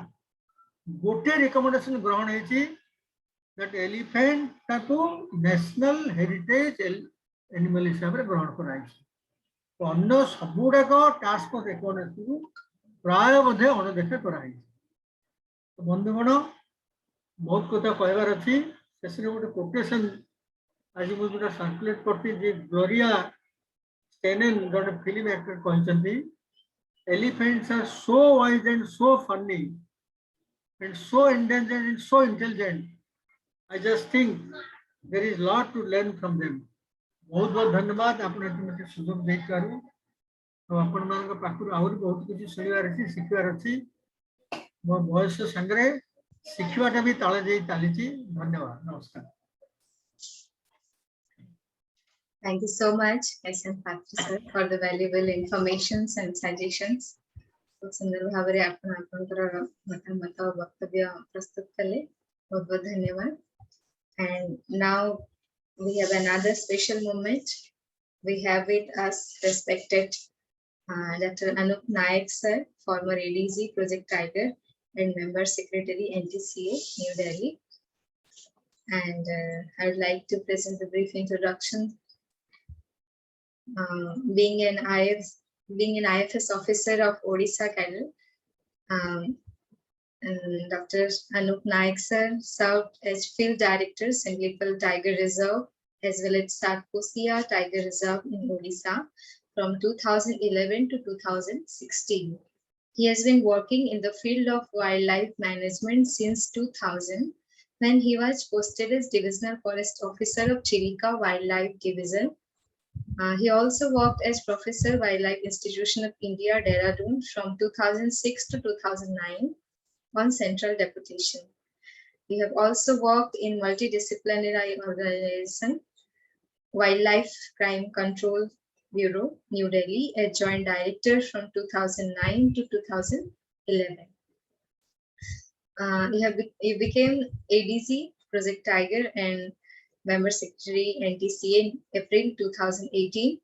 गोटे रिकमेंडेशन ग्रहण होती दैट एलिफेंट ताको नेशनल हेरिटेज एनिमल हिसाब से ग्रहण कराई। अन्य सबुड़ाक टास्क फोर्स रिकमेंडेशन प्राय बोधे अणदेखा कराई। बंधुगण बहुत कथा कहबार अच्छी। शेष गोटे कोटेशन आज मुझे सर्कुलेट करती ग्लोरिया स्टेनेन गोटे फिल्म एक्टर कहते elephants are so wise and so funny and so intelligent and so intelligent. I just think there is lot to learn from them. बहुत बहुत धन्यवाद आप सुजोग दे पारू। तो आपण मान पाखु आहुरी बहुत किसी शुणवार अच्छी शिखबार अच्छी। मो बयस संगे शिखवाटा भी ताले दे चली। धन्यवाद, नमस्कार। Thank you so much, S.M. Patri sir, for the valuable informations and suggestions. बहुत सुंदर भाव रे आपण आपनकर मतामत और वक्तव्य प्रस्तुत कले। बहुत बहुत धन्यवाद। And now we have another special moment. We have with us respected Dr. Anup Naik sir, former ADG Project Tiger and member secretary NTCA, New Delhi. And I would like to present the brief introduction. Being an IFS officer of Odisha Cadre, Dr. Anup Naik sir served as field director, Sandlipal Tiger Reserve, as well as Satkosia Tiger Reserve in Odisha from 2011 to 2016. He has been working in the field of wildlife management since 2000, when he was posted as Divisional Forest Officer of Chilika Wildlife Division. He also worked as Professor Wildlife Institution of India, Dehradun from 2006 to 2009 on central deputation. He have also worked in multidisciplinary organization, Wildlife Crime Control Bureau, New Delhi, as Joint Director from 2009 to 2011. He became ADG Project Tiger and Member Secretary NTCA in April 2018.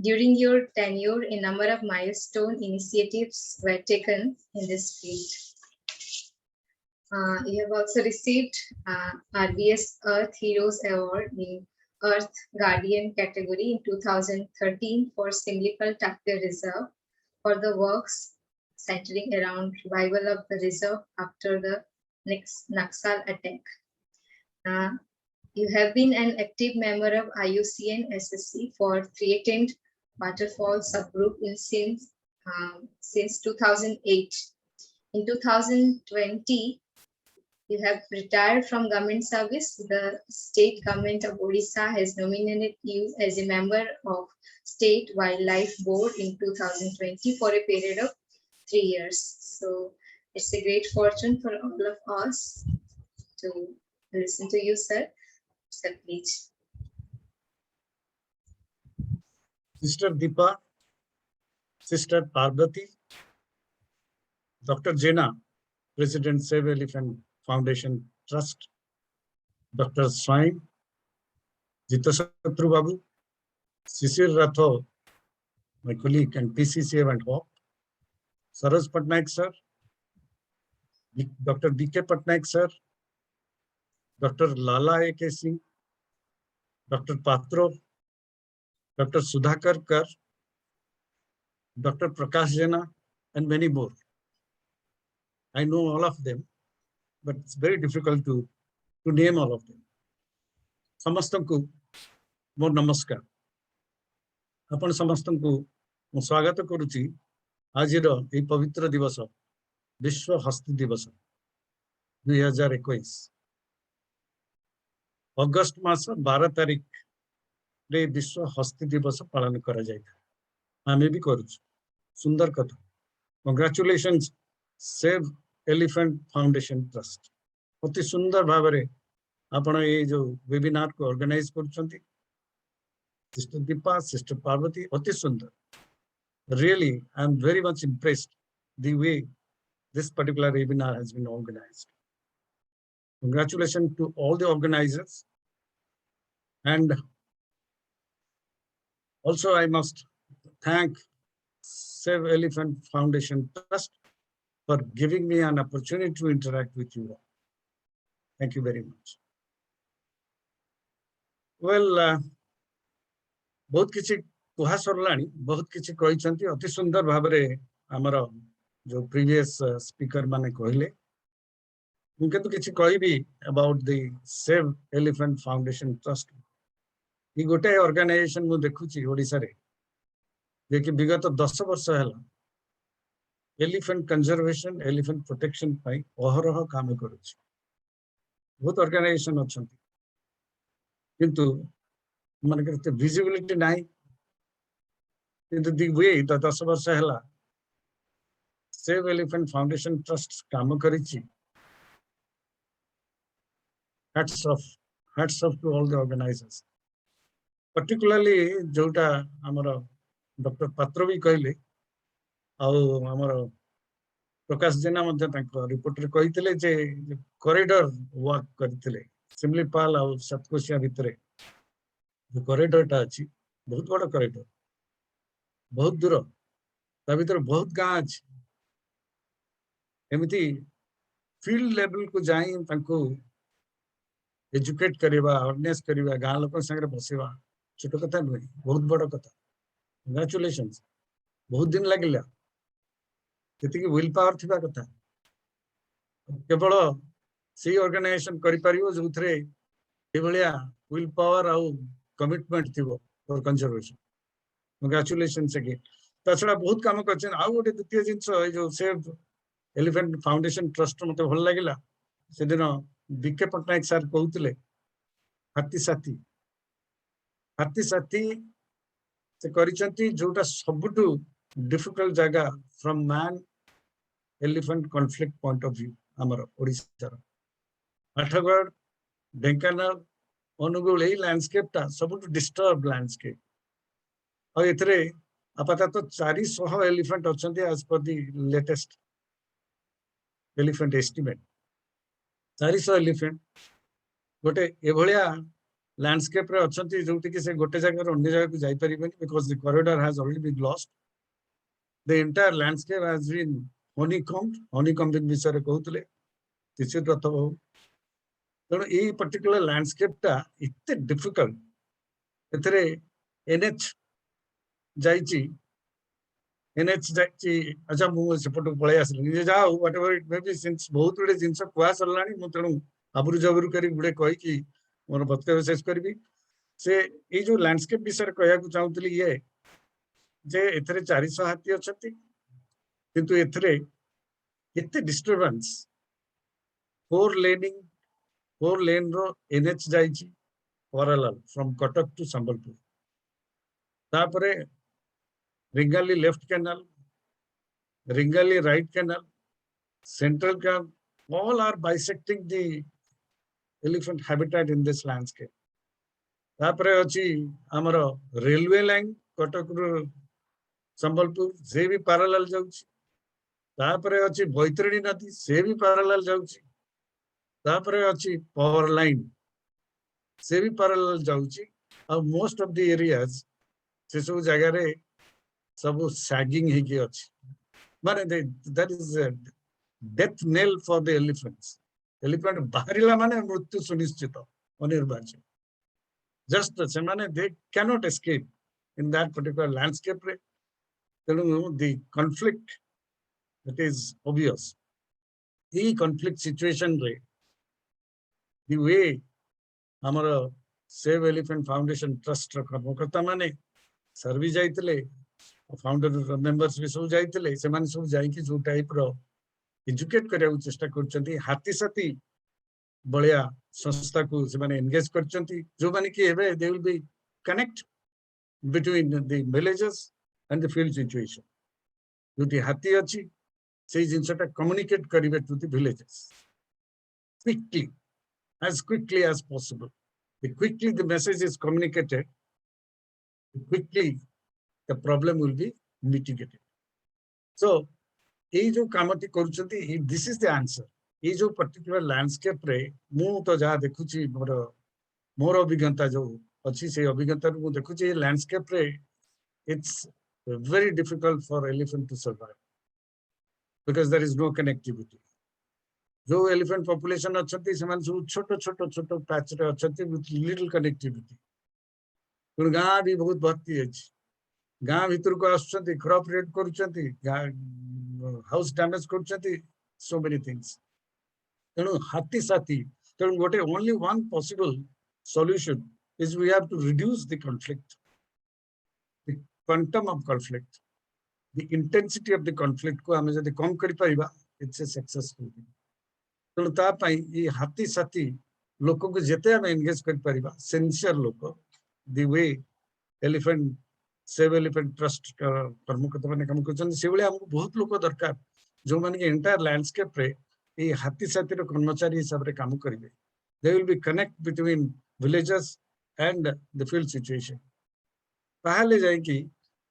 During your tenure, a number of milestone initiatives were taken in this field. You have also received RBS Earth Heroes Award in Earth Guardian category in 2013 for Simlipal Tiger Reserve for the works centering around revival of the reserve after the next Naxal attack. You have been an active member of IUCN SSC for threatened waterfall subgroup since 2008. In 2020, you have retired from government service. The state government of Odisha has nominated you as a member of State Wildlife Board in 2020 for a period of 3 years. So it's a great fortune for all of us to listen to you, sir. Sir, please. Sister Deepa, Sister Parvati, Dr. Jena, President Save Elephant Foundation Trust, Dr. Swain, Jitasatru Babu, Sisir Ratho, my colleague and PCCA and HOP, Saroj Patnaik sir, Dr. D.K. Patnaik sir, Dr. Lala A.K. Singh, Dr. Patro, Dr. Sudhakar Kar, Dr. Prakash Jena, and many more. I know all of them, but it's very difficult to name all of them. Samastanku, more namaskar. Apan samastanku, mo swagata karuchi, ajiro ei pavitra divasa, Vishwa Hasti Divasa, 2021. August masa 12 तारिख रे विश्व हस्ती दिवस पालन करा जायता आमे भी करूछु सुंदर कथा congratulations save elephant foundation trust अति सुंदर भावरे आपण ये जो वेबिनार को ऑर्गेनाइज करछंती सिस्टर दीपा सिस्टर पार्वती अति सुंदर really I am very much impressed the way this particular webinar has been organized. Congratulations to all the organizers. And also I must thank Save Elephant Foundation Trust for giving me an opportunity to interact with you all. Thank you very much. Well, बहुत किसी कुहा सरलाणी बहुत किसी कहिसंती अति सुंदर भाबरे हमर जो previous speaker माने कहले मुके तो किसी कहबी about the save elephant foundation trust ई गोटे ऑर्गेनाइजेशन मु देखुची ओडिसा रे जे कि विगत 10 वर्ष हला एलिफेंट कंजर्वेशन एलिफेंट प्रोटेक्शन पाई अहरह काम करूची बहुत ऑर्गेनाइजेशन अछंती किंतु मन करते विजिबिलिटी नाही किंतु दी वे 10 वर्ष हला सेव एलिफेंट फाउंडेशन ट्रस्ट काम करिची hats off to all the organizers, particularly जोटा हमर डॉक्टर पात्र भी कहले आउ हमर प्रकाश जेना मध्ये तांको रिपोर्ट रे कहितले जे कॉरिडोर वर्क करथिले सिमलीपाल आउ सतकोशिया भितरे जो कॉरिडोर ता अछि बहुत बड़ कॉरिडोर बहुत दूर ता भितर बहुत गां अछि एमिति फील्ड लेवल को जाई तांको एजुकेट करिबा अवेयरनेस करिबा गां लोक संगे बसिबा छोट कथा नुई बहुत बड़ कथा कांग्रेचुलेशंस बहुत दिन लागिला जति कि विल पावर थिबा कथा केवल सी ऑर्गेनाइजेशन करि परिबो जोथरे ए भलिया विल पावर आउ कमिटमेंट थिबो फॉर कंजर्वेशन कांग्रेचुलेशंस अगेन ताछड़ा बहुत काम करछन आउ गोटे द्वितीय जिंस ए जो सेव एलिफेंट फाउंडेशन ट्रस्ट मते भल लागिला से दिन बीके पटनायक सर कहते हाथी साथी से करिसंती जोटा सबटू डिफिकल्ट जगह from man elephant conflict point of view हमर ओडिसा आठगढ़ ढेंकानाल अनुगुल ए लैंडस्केप ता सबटू डिस्टर्ब लैंडस्केप और एथरे आपातत 400 एलिफेंट अछंती as per the latest elephant estimate 400 elephant गोटे एभलिया लैंडस्केप रे अछंती जोटी कि से गोटे जगह रे अन्य जगह को जाई परिबनी because the corridor has already been lost the entire landscape has been honeycomb विषय रे कहउतले तिसे रथ बहु तण ए पर्टिकुलर लैंडस्केप ता इते डिफिकल्ट एथरे एनएच जाईची अच्छा मु सेपटो पळे आसली जे जाओ whatever it may be since बहुत गुडे जिंस कुआ सरलाणी मु तणु आबुरु जबरु करी गुडे कहि कि मोर वक्तव्य शेष करबी से ए जो लैंडस्केप विषय कहया को चाहूतली ये जे एथरे 400 हाथी अछती किंतु एथरे किते डिस्टरबेंस 4 लेन रो एनएच जाईची parallel from Cuttack to Sambalpur तापरे Rengali left canal Rengali right canal central canal all are bisecting the elephant habitat in this landscape. तापरे अछि हमरो रेलवे लाइन कटक रु संबलपुर से भी पैरेलल जाउछि। तापरे अछि बैतरणी नदी से भी पैरेलल जाउछि। तापरे अछि पावर लाइन से भी पैरेलल जाउछि। और मोस्ट ऑफ द एरियाज से सब जगह रे सब सैगिंग हे के अछि माने that is death nail for the elephants. Elephant बाहरिला माने मृत्यु सुनिश्चित अनिर्वाच्य। जस्ट से माने they cannot escape in that particular landscape रे। तेणु the conflict that is obvious. ई कॉन्फ्लिक्ट सिचुएशन रे द वे हमर सेव एलिफेंट फाउंडेशन ट्रस्ट रो कर्मकर्ता माने सर्वी जाइतले फाउंडर मेंबर्स भी सब जाइतले से माने सब जाई कि जो टाइप रो एजुकेट करिया चेष्टा करचंती हाथी साथी बलिया संस्था को से माने एंगेज करचंती जो माने कि हेबे they will be connect between the villages and the field situation. जो हाथी अछि से जिनसटा कम्युनिकेट करिवे to the villages quickly as quickly as possible. The quickly the message is communicated, quickly the problem will be mitigated. So ये जो Kamptee करूचंती this is the answer. ये जो particular landscape रे मु तो जहाँ देखुची मोर अभिज्ञता जो अच्छी से अभिज्ञता मु देखुची landscape रे it's very difficult for elephant to survive because there is no connectivity. जो एलिफेंट पॉपुलेशन अच्छी से छोट छोट छोट पैच रे अच्छी विथ लिटिल कनेक्टिविटी। गाँ भी बहुत भर्ती अछि। गाँ भीतर को आसुचंती क्रॉप रेड करूचंती हाउस डैमेज करूचंती सो मेनी थिंग्स। तेणु हाथी साथी तेणु गोटे only one possible solution is we have to reduce the conflict, the quantum of conflict, the intensity of the conflict को हमें जदि कम करि परिबा इट्स ए सक्सेसफुल। तेणु तापाई ये हाथी साथी लोक को जेते हम एंगेज कर परिबा सिंसियर लोक the way elephant save elephant trust कर्मकर्ता माने काम करछन से बेले हमको बहुत लोक दरकार जो माने एंटायर लैंडस्केप रे ये हाथी साथी रो कर्मचारी हिसाब रे काम करिवे। दे will be connect between villages and the field situation. पहले जाय कि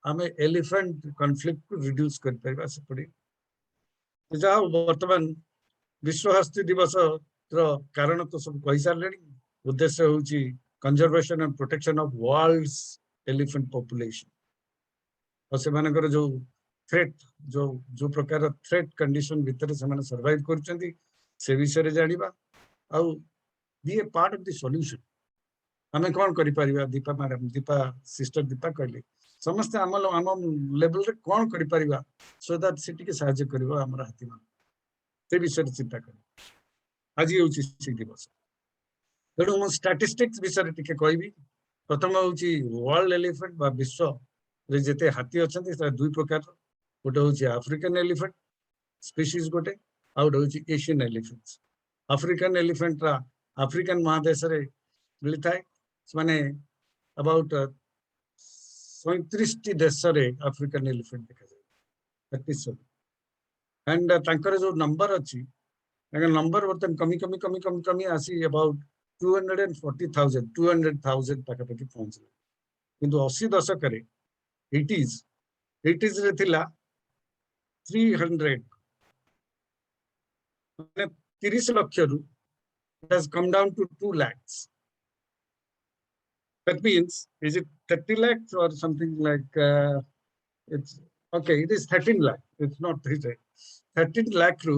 हमें एलिफेंट कॉन्फ्लिक्ट को रिड्यूस कर परिबा से पड़ी। जाओ वर्तमान विश्व हस्ती दिवस कारण तो सब कही सारे। उद्देश्य होची conservation and protection of world's elephant population और से मानकर जो थ्रेट जो प्रकार थ्रेट कंडीशन भीतर से माने सर्वाइव करचंती से विषय रे जानिबा आउ be a part of the solution. हमें कौन करि परिबा दीपा मैडम दीपा सिस्टर दीपा कहली समस्त आम लेवल रे कौन करि परिबा सो दैट सिटी के सहायता करिवो हमर हाथी मान से विषय चिंता कर। आज ये दिवस तेणु मु स्टाटिस्टिक्स विषय टिके कहबी। प्रथम होची वर्ल्ड एलिफेंट बा विश्व रे जेते हाथी अछंती से दुई प्रकार गोटे होची अफ्रीकन एलिफेंट स्पीशीज गोटे आउट होची एशियन एलिफेंट्स। अफ्रीकन एलिफेंट रा अफ्रीकन महादेश रे मिली थाए माने अबाउट 37 देश रे अफ्रीकन एलिफेंट देखा जाय 37 एंड तांकर जो नंबर अछि नंबर बर्तन कमी कमी कमी कमी कमी आसी अबाउट 240,000 पाखापाखि पहुंचले किंतु 80 दशक रे 80s रे थिला 300 माने 30 लाख रु it has come down to 2 lakhs. That means is it 30 lakhs or something like it's okay it is 13 lakh it's not 3 lakh 13 lakh ru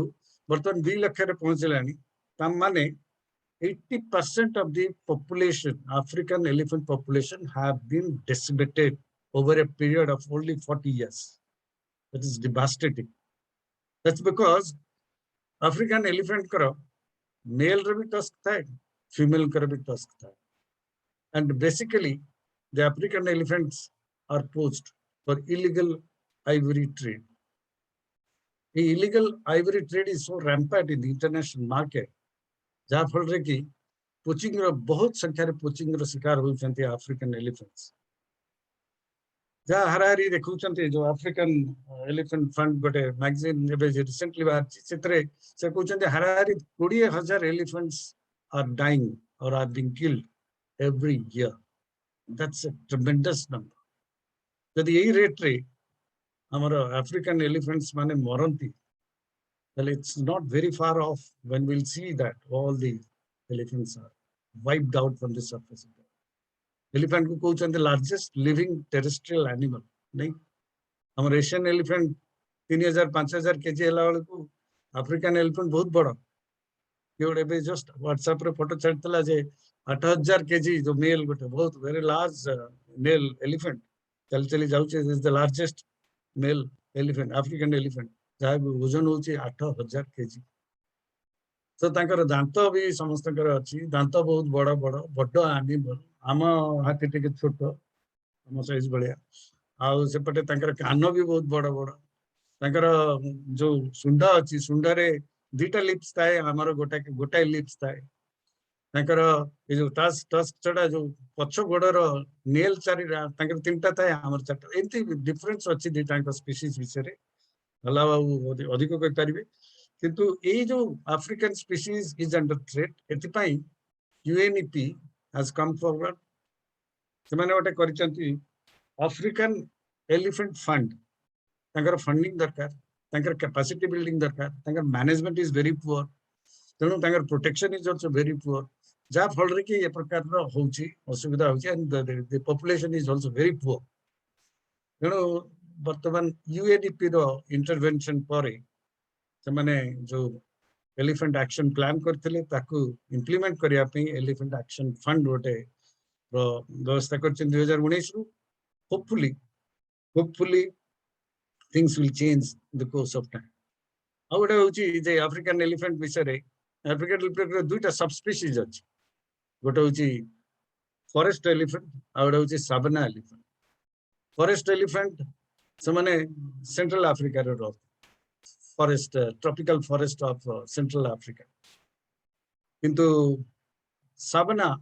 बर्तमान 2 लाख रे पहुंचलानी ताम माने 80% of the population African elephant population have been decimated over a period of only 40 years. That is devastating. That's because African elephant karo male रे भी tusk था female karo भी tusk था and basically the African elephants are poached for illegal ivory trade. The illegal ivory trade is so rampant in the international market जहाँ फल रे कि poaching रो बहुत संख्या रे पोचिंग रो शिकार होचंती अफ्रीकन एलिफेंट्स। जहाँ हरारी देखुचंती जो अफ्रीकन एलिफेंट फंड गोटे मैगजीन एबे रिसेंटली बाहर चित्रे से कहउचंती Harari 20,000 elephants are dying or are being killed every year. That's a tremendous number. Jodi ei rate re amara African elephants mane moranti, well, it's not very far off when we'll see that all the elephants are wiped out from the surface of the earth. Elephant को कहउछन the largest living terrestrial animal नहीं. हमर Asian elephant 3000-5000 KG हला वाले को African elephant बहुत बड़ा. केवल एबे जस्ट व्हाट्सएप रे फोटो छाडतला जे 8000 केजी जो मेल गोटे बहुत वेरी लार्ज मेल एलिफेंट चल चली जाउचे. Is the largest mail elephant African elephant जहा वजन होची 8000 केजी. तो तांकर दांत भी समस्तकर अछि. दांत बहुत बड़ा बड़ा बड़ एनिमल. आम हाथी टिके छोट आम साइज बलिया. आउ सेपटे तांकर कान भी बहुत बड़ा बड़ा. तांकर जो सुंडा अछि सुंडा रे दुटा लिप्स थाए हमर गोटाए लिप्स थाए. तांकर ए जो टस्क चढ़ा जो पछ गोडर नेल चारिरा तांकर तीनटा थाए हमर चारटा. एंती डिफरेंस अछि दुटाक स्पीशीज विषय रे भला बाबू अधिक कहि परिबे. किंतु ए जो African species is under threat. एति पई यूएनईपी हैज कम फॉरवर्ड. से माने ओटे करिसंती अफ्रीकन एलिफेंट फंड. तांकर फंडिंग दरकार, तांकर कैपेसिटी बिल्डिंग दरकार. तांकर मैनेजमेंट इज वेरी पुअर. तेणु तांकर protection is also very poor. जा फल रे कि ए प्रकार रो होउची असुविधा होउची and the population is also very poor. तेणु वर्तमान यूएनईपी रो इंटरवेंशन परे से माने जो एलिफेंट एक्शन प्लान करथिले ताकू इंप्लीमेंट करिया पे एलिफेंट एक्शन फंड गोटे रो व्यवस्था करछन 2019 रु. Hopefully things will change in the course of time. आउडे होची जे अफ्रीकन एलिफेंट विषय रे अफ्रीकन एलिफेंट रे दुईटा सब स्पीशीज अछि. गोटे होची फॉरेस्ट एलिफेंट आउडे होची साबना एलिफेंट. फॉरेस्ट एलिफेंट से माने सेंट्रल अफ्रीका रे रो forest tropical forest of central Africa. किंतु साबना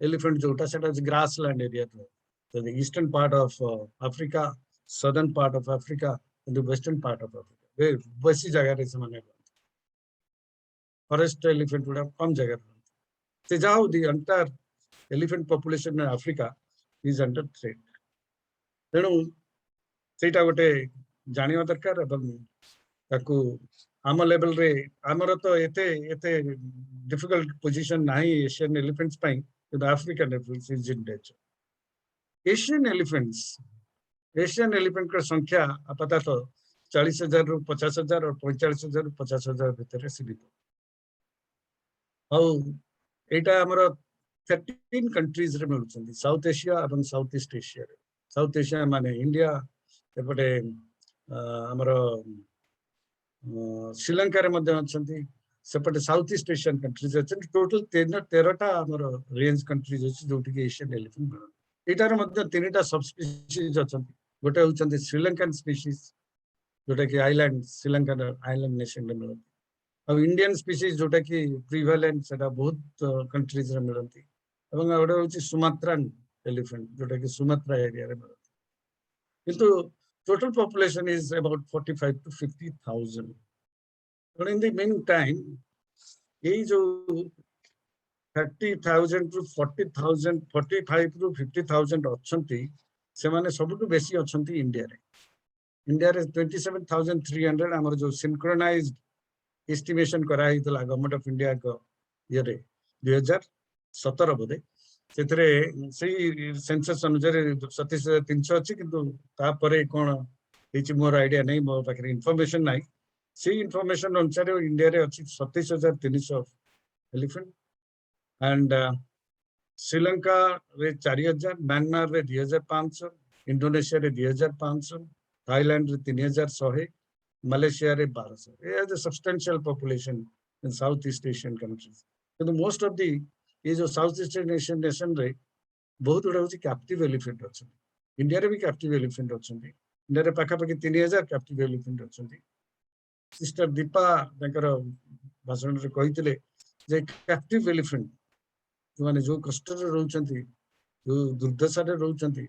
एलिफेंट जोटा सेटा ग्रासलैंड एरिया रो. So the eastern part of Africa, southern part of Africa, and the western part of Africa. वे वैसी जगह रे से माने फॉरेस्ट एलिफेंट गुडा कम जगह रे. से जाओ the entire elephant population in Africa is under threat. तेणु सेटा गोटे जानिवा दरकार एवं ताकू आम लेवल रे हमर तो एते डिफिकल्ट पोजीशन नाही एशियन एलिफेंट्स पई. The African elephants is in danger. Asian elephant का संख्या आपातत 40,000 रु 50,000 और 45,000 रु 50,000 भीतर सीमित. एटा हमर 13 कंट्रीज रे मिलुछंदी साउथ एशिया एवं साउथ ईस्ट एशिया रे. साउथ एशिया माने इंडिया एपटे हमर श्रीलंका रे मध्ये अछंती. सेपटे साउथ ईस्ट एशियन कंट्रीज अछंती. टोटल 13टा हमर रेंज कंट्रीज अछि जोटी के एशियन एलिफेंट मिलु. एटार मध्ये 3टा सब स्पीशीज अछंती. गोटे होचंती श्रीलंकन स्पीशीज जोटा कि आइलैंड श्रीलंकन आइलैंड नेशन रे मिलु. अब इंडियन स्पीशीज जोटा कि प्रिवेलेंट सेटा बहुत कंट्रीज रे मिलंती. एवं गोटे होची सुमात्रान एलिफेंट जोटा कि सुमात्रा एरिया रे मिलु. किंतु total population is about 45 to 50,000. But in the meantime, ये जो 30,000 to 40,000, 45 to 50,000 अछंती से माने सबटु बेसी अछंती इंडिया रे. इंडिया रे 27,300 हमर जो सिंक्रोनाइज्ड एस्टिमेशन करा हितला गवर्नमेंट ऑफ इंडिया को ये रे 2017 बोधे सेतरे सेही सेंसस अनुसार 37,300 अछि. किंतु ता परे कोन हिच मोर आईडिया नै. मो पाखरे इंफॉर्मेशन नै. सी इंफॉर्मेशन अनुसार इंडिया रे अछि 27,300 एलिफेंट. एंड श्रीलंका रे 4,000, म्यांमार रे 2,500, इंडोनेशिया रे 2,500, थाईलैंड रे 3,100, मलेशिया रे 1,200. ये is a substantial population in south East Asian countries. किंतु मोस्ट ऑफ दी ये जो साउथ ईस्टर्न एशियन नेशन रे बहुत गुड़ा होची कैप्टिव एलिफेंट अछन. इंडिया रे भी कैप्टिव एलिफेंट अछन. इंडिया रे पाखा पाखी 3,000 कैप्टिव एलिफेंट अछन. सिस्टर दीपा ताकर भाषण रे कहितले जे कैप्टिव एलिफेंट माने जो कष्ट रे रहउचंती जो दुर्दशा रे रहउचंती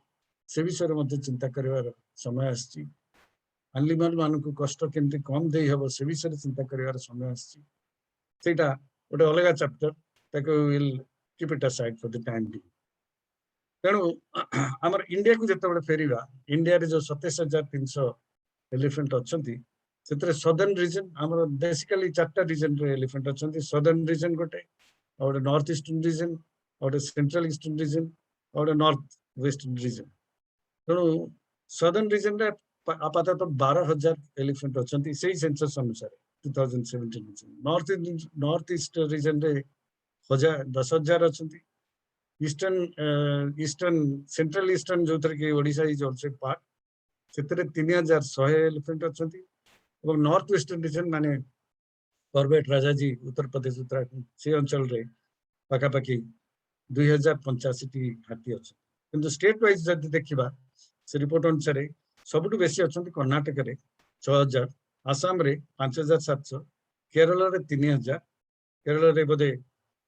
से विषय रे मध्ये चिंता करिवार समय आछि. एनिमल मान को कष्ट केमति कम देई हबो से विषय रे चिंता करिवार समय आछि. सेटा ओटे अलगा चैप्टर. ताको will keep it aside for the time बी तेणु आमर इंडिया को जिते फेरिया इंडिया रे जो 27,300 एलिफेंट अच्छी से सदर्न रीजन आमर बेसिकली 4टा रीजन रे एलिफेंट अच्छी सदर्न रीजन गोटे और नॉर्थ ईस्टर्न रीजन और सेंट्रल ईस्टर्न रीजन और नॉर्थ वेस्टर्न रीजन तेणु सदर्न रीजन रे आपातत 12,000 एलिफेंट अच्छी से सेंसस अनुसार 2017 नॉर्थ ईस्ट रीजन रे 10,000 अच्छी ईस्टर्न सेंट्रल ईस्टर्न जो थे कि ओडिशा इज आल्सो पार्ट से 3,100 एलिफेंट अच्छी नॉर्थ वेस्टर्न रीजन माने कॉर्बेट राजाजी उत्तर प्रदेश उत्तराखंड से अंचल रे पाखापाखि 2,085 हाथी अच्छे किंतु स्टेट वाइज जब देखा से रिपोर्ट अनुसार सबुठ बेसी अच्छा कर्णाटक रे 6,000 आसाम रे 5,700 केरल रे 3,000 केरल रे बोधे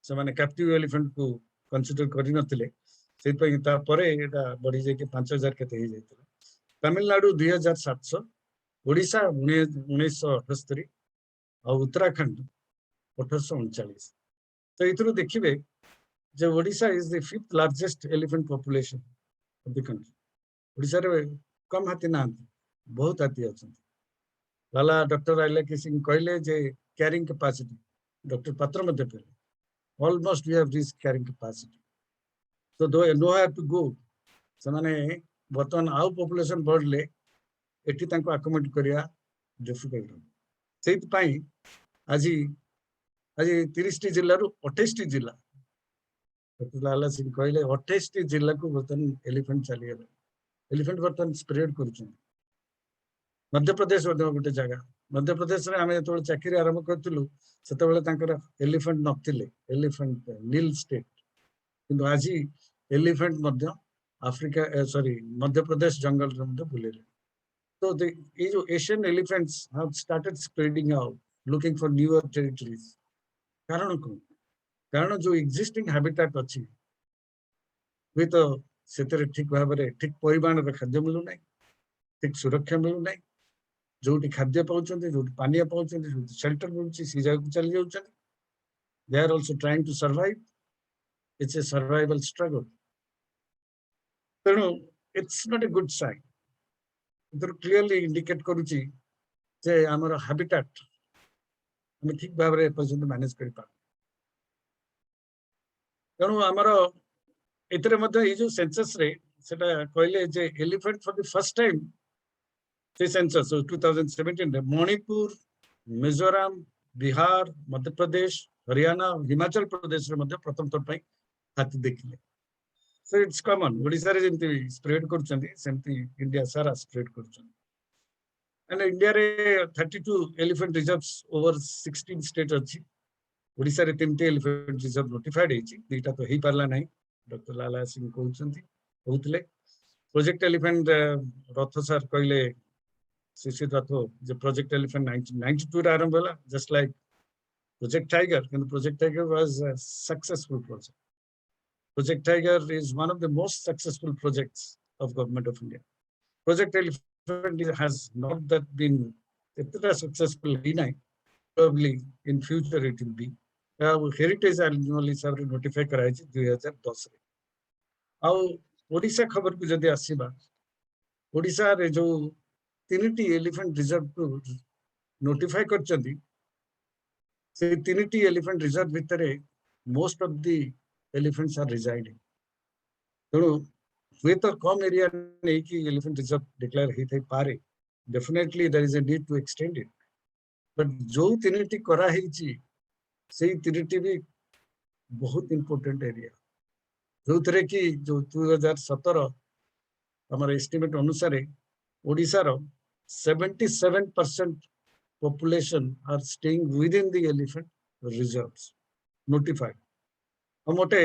से माने कैप्टिव एलिफेंट को कंसीडर करि नथिले से बढ़ी जाके 5,000 केते हो जाइतिला तमिलनाडु 2,700 ओडिशा 1978 और उत्तराखंड 1,839 तो इथरु देखिबे जो Odisha is the 5th largest elephant population of the country Odisha रे कम हाथी ना बहुत हाथी अच्छे लाला डॉक्टर आइलाकी सिंह कहले जे कैरिंग कैपेसिटी डॉक्टर पात्र मध्य कहले almost we have reached carrying capacity so though no have to go semane बर्तमान आउ पॉपुलेशन बढ़ले एठी तांको अकोमोडेट करिया डिफिकल्ट सेत पई आजी 30 टी जिल्ला रु 28 टी जिल्ला डॉक्टर लाला सिंह कहले 28 टी जिल्ला को बर्तमान एलिफेंट चली गले एलिफेंट बर्तमान स्प्रेड करूछन मध्य प्रदेश गोटे जगह मध्य प्रदेश रे आमे तो चाकरी आरंभ करथिलु सेते बेले तांकर एलिफेंट नथिले एलिफेंट नील स्टेट किंतु आजी एलिफेंट मध्य अफ्रीका सॉरी मध्य प्रदेश जंगल रे मध्य बुलेले तो ये जो Asian elephants have started spreading out looking for newer territories कारण को कारण जो एक्जिस्टिंग हैबिटेट अछि वे तो सेते ठीक भाव रे ठीक परिमाण रे खाद्य मिलु नै ठीक सुरक्षा मिलु नै जो खाद्य पाँच जो पानी पाँच जो शेल्टर मिलूँ सी जगह चली जाऊँ they are also trying to survive it's a survival struggle तेणु it's not a good sign इधर क्लियरली इंडिकेट करुची जे आमर हैबिटेट हम ठीक भाव में पर्यंत मैनेज कर पा तेणु आमर एतरे मध्य ये जो सेंसस रे सेटा कहले जे elephant for the first time से सेंसस 2017 रे मणिपुर मिजोरम बिहार मध्य प्रदेश हरियाणा हिमाचल प्रदेश रे मध्य प्रथम थर पई हाथी देखिले सो इट्स कॉमन ओडिसा रे जेंति स्प्रेड करछंती सेंति इंडिया सारा स्प्रेड करछंती एंड इंडिया रे 32 एलिफेंट रिजर्व्स ओवर 16 स्टेट अछि ओडिसा रे 3टी एलिफेंट रिजर्व नोटिफाइड हेछि दुईटा तो हेई पारला नाही डॉक्टर लाला सिंह कहउछंती कहउतले प्रोजेक्ट एलिफेंट रथ सर कहले शिशिर रथ जो प्रोजेक्ट एलिफेंट 1992 रे आरंभ होला just like project tiger and project tiger was a successful project Project Tiger is one of the most successful projects of Government of India. Project Elephant has not that been successful. Probably in future it will be. Heritage annual is notified कराई 2010 रे. आउ ओडिशा खबर को जदि आसीबा ओडिशा रे जो 3टी elephant reserve को notify करचंदी से 3टी एलिफेंट रिजर्व भितरे most of the elephants are residing तेणु वे तो कम एरिया नहीं कि एलिफेंट रिजर्व डिक्लेयर ही थे पारे definitely there is a need to extend it but जो 3टी करा ही छी सेही 3टी भी बहुत इंपोर्टेंट एरिया जो थरे कि जो 2017 हमर एस्टिमेट अनुसार ओडिसा रो 77% population are staying within the elephant reserves notified मोटे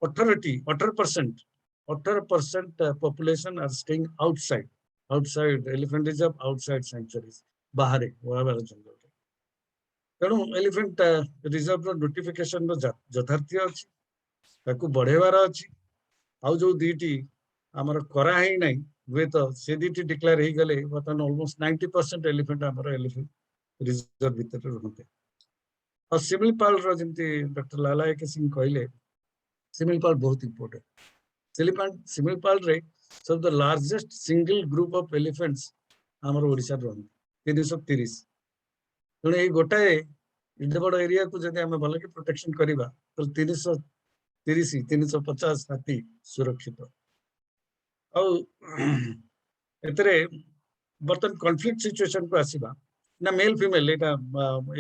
18% population are staying outside elephant reserve outside sanctuaries बाहरे वाला जंगल तेणु एलिफेंट रिजर्व नोटिफिकेशन यथार्थ अच्छी ताकू बढ़ेवार अच्छी आउ जो 2टी आमर करा ही नहीं वे तो से 2टी डिक्लेयर ही गले बर्तमान ऑलमोस्ट 90% एलिफेंट आमर एलिफेंट रिजर्व भीतर रहते और सिमिलपाल रो जंती डॉक्टर लालायक सिंह कहले सिमिलपाल बहुत इंपोर्टेंट सिमिलपाल रे सब the largest single group of elephants हमर ओडिसा रो 330 तेणु ये गोटाए एडे बड़ एरिया को जदि आम भल कि प्रोटेक्शन करवा तो 330 350 हाथी सुरक्षित एतरे बर्तन कॉन्फ्लिक्ट सिचुएशन को आसीबा ना मेल फीमेल एटा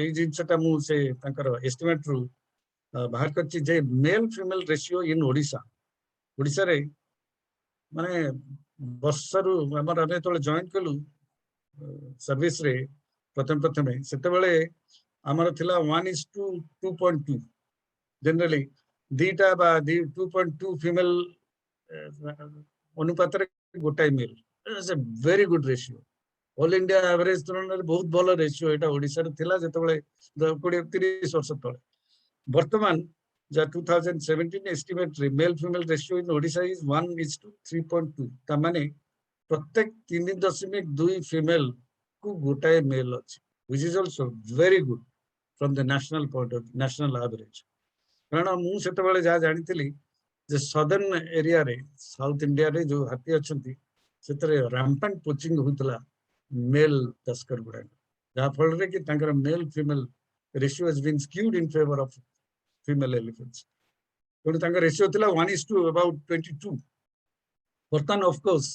ए जिनसटा मु से तांकर एस्टिमेट रु बाहर करछि जे male female ratio in Odisha रे माने वर्षरु हमर आमे तो जॉइन कलु सर्विस रे प्रथम सेते बेले हमर थिला 1:2.2 जनरली दीटा बा 2.2 फीमेल अनुपात रे गोटाई male it's a very good ratio all India average तुलना रे बहुत भलो रेशियो एटा ओडिसा रे थिला जते बेले 20-30 वर्ष तळे वर्तमान जा 2017 एस्टिमेट रे mail female ratio in Odisha is 1:3.2 ता माने प्रत्येक 3.2 फीमेल को गोटाए मेल अछि which is also very good from the national point of national average कारण मु सेते बेले जा जानिथिली जे सदर्न एरिया रे साउथ इंडिया रे जो हाथी अछंती सेतरे रैम्पेंट पोचिंग होतला मेल तस्कर गुडा जा फल रे कि तांकर male female ratio has been skewed in favour of female elephants तो तांकर रेशियो थिला 1:2 अबाउट 22 वर्तमान of course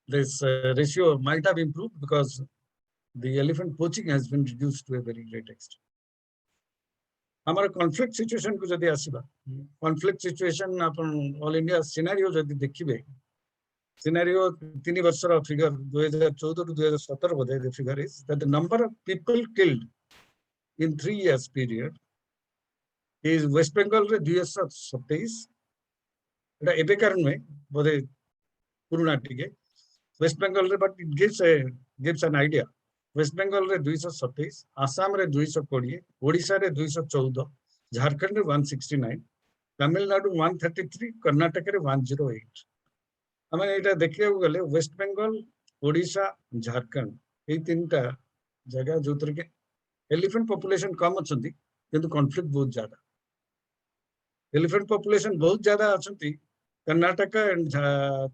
this ratio might have improved because the elephant poaching has been reduced to a very great extent. हमारा conflict situation को जदि आसीबा conflict situation अपन all India scenario जदि देखिबे scenario 3 वर्षर figure 2014 to 2017 Bodhe the figure is that the number of people killed in 3 years period is West Bengal रे 2027 एटा एबे कारण में बोधे पुराना टिके West Bengal रे but it gives an idea West Bengal रे 227 आसाम रे 220 ओडिशा रे 214 झारखंड रे 169 तमिलनाडु 133 कर्नाटक रे 108 हमें एटा देखिया गले वेस्ट बंगाल ओडिशा झारखंड ए तीनटा जगह जोतर के एलिफेंट पॉपुलेशन कम अछंती किंतु कॉन्फ्लिक्ट बहुत ज्यादा एलिफेंट पॉपुलेशन बहुत ज्यादा अछंती कर्नाटक एंड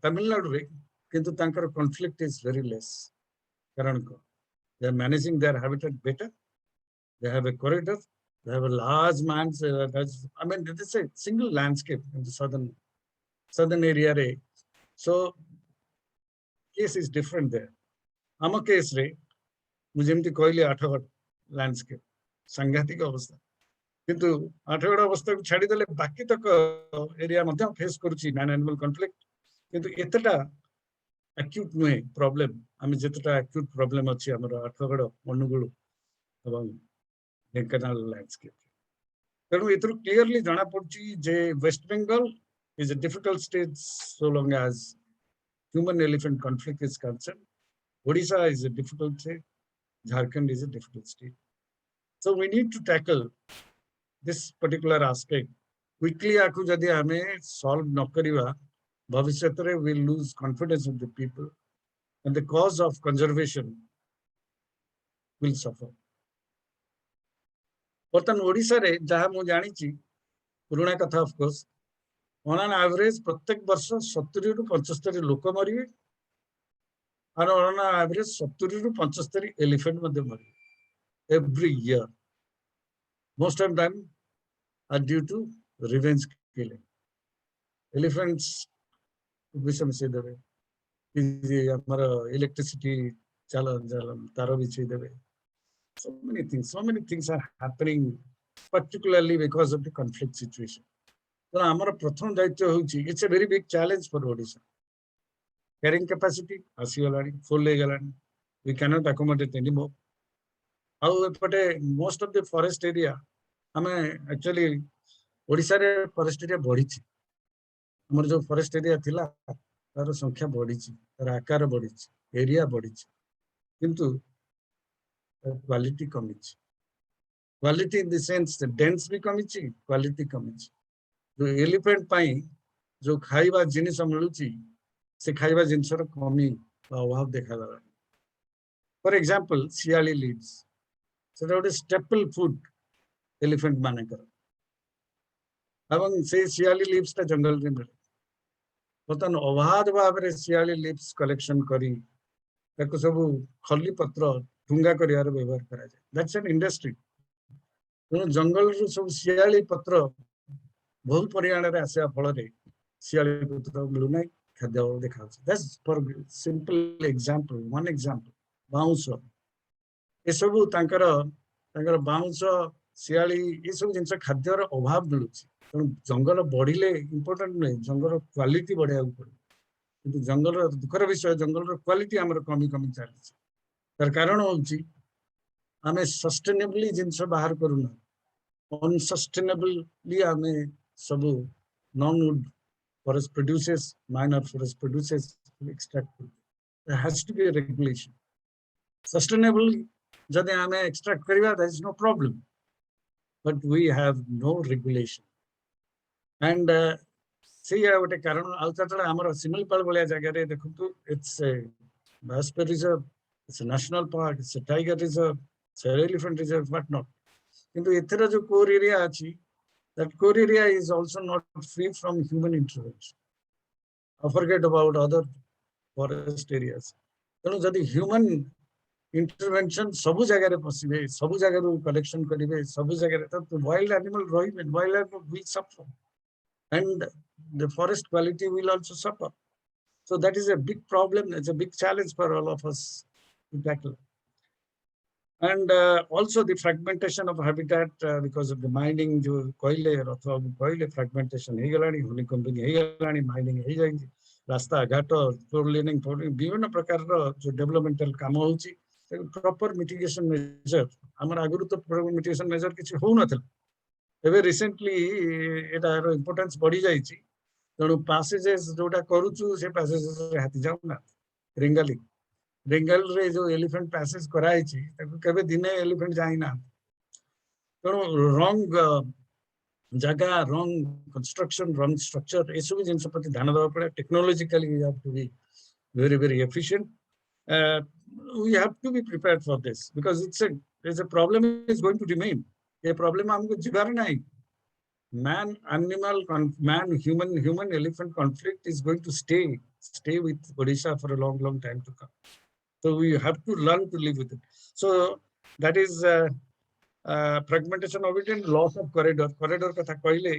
तमिलनाडु रे किंतु तांकर कॉन्फ्लिक्ट इज वेरी लेस कारण को they are managing their habitat better they have a corridor they have a large man's I mean it is a single landscape in the southern area re so case is different there ama case re mujhe emti koile Athgarh landscape सांघातिक अवस्था किंतु आठगढ़ अवस्था को छाड़ी देले बाकी तक area मध्य face करूची man animal conflict किंतु एतटा acute नुहे प्रॉब्लम आमे जेतटा acute प्रॉब्लम अछि हमर आठगढ़ अनुगुल एवं ढेंकानाल लैंडस्केप तेणु एथरु क्लियरली जाना पड़ची जे West Bengal is a difficult state so long as human elephant conflict is concern Odisha is a difficult state Jharkhand is a difficult state so we need to tackle this particular aspect quickly आकु जदि हमें solve न करिवा भविष्य रे will lose confidence of the people and the cause of conservation will suffer. बर्तन ओडिशा रे जहाँ मु जानी ची पुराना कथा of course on an average प्रत्येक वर्ष 70 रु 75 लोक मरिवे और ऑन एन एवरेज 70 रु 75 एलिफेंट मध्ये मरिवे every year most of them are due to revenge killing elephants विषम से देवे हमारा इलेक्ट्रिसिटी चलन तार बिछे देवे so many things are happening particularly because of the conflict situation तो हमारा प्रथम दायित्व होची it's a very big challenge for Odisha carrying capacity आसीगलानी full हेगलानी we cannot accommodate anymore how एपटे most of the forest area हमें actually Odisha रे forest area बढ़ी छी हमर जो फॉरेस्ट एरिया थिला तार संख्या बढ़ी छी तार आकार बढ़ी छी एरिया बढ़ी छी किंतु क्वालिटी कमी छी quality in the sense dense भी कमी छी क्वालिटी कमी छी जो एलिफेंट पाई जो खाइबा जिनिस मिलू छी से खाइबा जिनिस रो कमी अभाव देखा गला फॉर एग्जांपल सियाली लीव्स सेटा एलिफेंट मानकर एवं से सियाली लीव्स टा जंगल रे मिले बर्तमान अबाध भाव में सियाली लीव्स कलेक्शन करी ताको सब खली पत्र ठुंगा करियार व्यवहार करा जाय दैट्स एन इंडस्ट्री जंगल रो सब सियाली पत्र बहुत परिमाण रे आसे फल रे सियाली पत्र मिलु नै खाद्य देखा that's for simple example one example बाउंस ए सब तांकर बाउंस सियाली ये सब जिनस खाद्यर अभाव मिलुछि तेणु जंगल बढ़िले इंपोर्टेंट नहीं जंगल क्वालिटी बढ़िया पड़े कि जंगल दुखर विषय जंगल क्वालिटी आमर कमी कमी चली तार कारण होची आमे सस्टेनेबली जिनस बाहर करूना अनसस्टेनेबली आमे सब non wood forest produces minor forest produces extract there has to be a regulation sustainably जदि आमे एक्सट्रैक्ट करिवा there is no problem but we have no regulation and से गोटे कारण आम सिमिलपाल भाया जगह देखो it's a biosphere reserve it's a national park it's a tiger reserve it's a elephant reserve but not किंतु एथर जो कोर एरिया अच्छी that core area is also not free from human intervention forget about other forest areas तेणु जदि human intervention सब जगह रे पसिबे सब जगह कलेक्शन करेंगे सब जगह तो वाइल्ड एनिमल रही wild animal will suffer and the forest quality will also suffer. So that is a big problem. It's a big challenge for all of us to tackle. And also the fragmentation of habitat because of the mining, जो कोयले अथवा कोयले fragmentation हे गलानी honeycombing हे गलानी mining हे जाएंगे रास्ता घाट floor laning विभिन्न प्रकार जो developmental काम होची प्रॉपर मिटिगेशन मेजर हमर आगुरु तो प्रॉपर मिटिगेशन मेजर किछि हो नथल एबे रिसेंटली एटार इंपोर्टेंस बढ़ी जाइछि तेणु पैसेजेस जोटा करूछु से पैसेजेस रे हाथी जाउ ना रेंगाली रेंगल रे जो एलिफेंट पैसेज कराइछि ताको केबे दिने एलिफेंट जाई ना तेणु रॉन्ग जगह रॉन्ग कंस्ट्रक्शन रॉन्ग स्ट्रक्चर ए सब जिनस प्रति ध्यान देबा पड़े technologically we have to be very efficient we have to be prepared for this because it's a problem is going to remain ये प्रॉब्लम हमको जिबार नहीं man animal man human elephant conflict is going to stay with Odisha for a long time to come so we have to learn to live with it so that is fragmentation of it and loss of corridor कथा कहले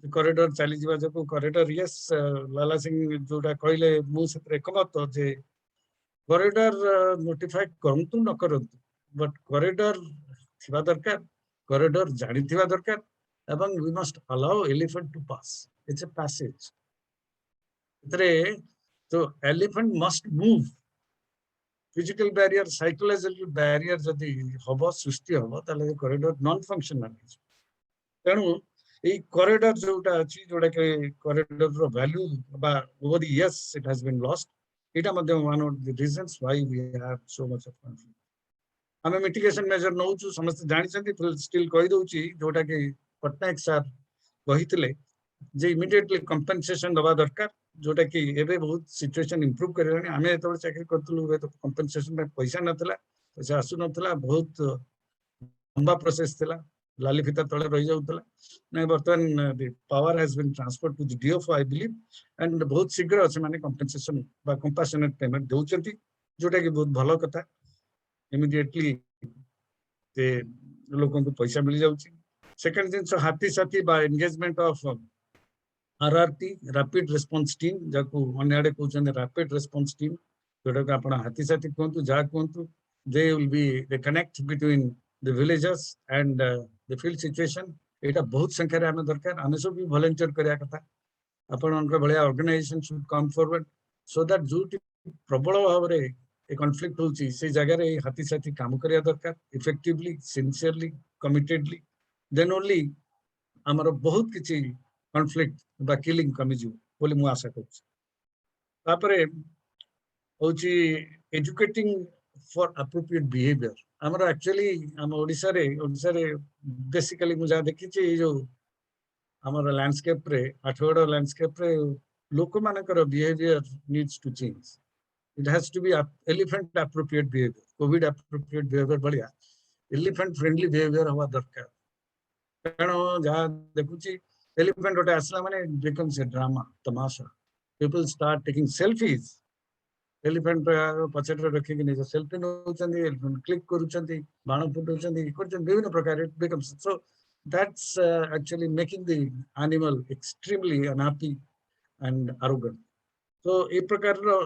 corridor चली जीवा जो corridor yes लाला सिंह जोटा कहले मु से एकमत जे corridor notify करंतु न करंतु but corridor थिबा दरकार corridor जानी थिबा दरकार एवं we must allow elephant to pass it's a passage so elephant must move physical barrier psychological barrier जदि हबो सृष्टि हबो ताले corridor non functional तेणु ए corridor जोटा अछि जोटा के corridor रो value बा over the years it has been lost एटा मध्ये one of the reasons why we have so much of conflict आमे मिटिगेशन मेजर नौचु समस्त जानि छथि स्टिल कहि दउची जोटा के पटनायक सर कहितले जे इमीडिएटली कंपनसेशन दबा दरकार जोटा कि एबे बहुत सिचुएशन इंप्रूव करलानी आमे तो चाकरी करतलु तो कंपनसेशन में पैसा नथला पैसा आसु नथला बहुत लंबा प्रोसेस थला लाली फिता तळे रहि जाउतला नै वर्तमान the power has been transferred to the DFO I believe and बहुत शीघ्र से माने कंपनसेशन बा कंपैशनेट पेमेंट दउचंती जोटा कि बहुत भलो कथा इमीडिएटली ते लोगों को पैसा मिल जाउची सेकंड दिन हाथी साथी बा engagement of RRT rapid response team जाको अन्याडे कहउछन रैपिड रिस्पांस टीम जोटा का आपण हाथी साथी कहंतु जा कहंतु they will be the connect between the villages and the field situation एटा बहुत संख्या रे आमे दरकार आमे सब भी वॉलंटियर करिया कथा आपण उनका बढ़िया organisation should come forward so that जो प्रबल भाव रे ए कॉन्फ्लिक्ट होची से जगह रे हाथी साथी काम करिया दरकार इफेक्टिवली सिंसियरली कमिटेडली देन ओनली हमर बहुत किछि कॉन्फ्लिक्ट बा किलिंग कमी जो बोली मु आशा करछ तापरे होची एजुकेटिंग फॉर एप्रोप्रिएट बिहेवियर हमर एक्चुअली हम ओडिसा रे बेसिकली मु जा देखि छी जो हमर लैंडस्केप रे आठगड़ लैंडस्केप रे लोक मानकर behaviour needs to change it has to be elephant appropriate behavior covid appropriate behavior बढ़िया elephant friendly behavior हवा दरकार कारण जहाँ देखुची एलिफेंट गोटे आसला माने इट बिकम्स ए ड्रामा तमाशा people start taking selfies elephant पछरे रखिक निज सेल्फी नौचंदी एलिफेंट क्लिक करूचंदी बाण फुटौचंदी करचंदी विभिन्न प्रकार it becomes so that's actually making the animal extremely unhappy and arrogant so ए प्रकार रो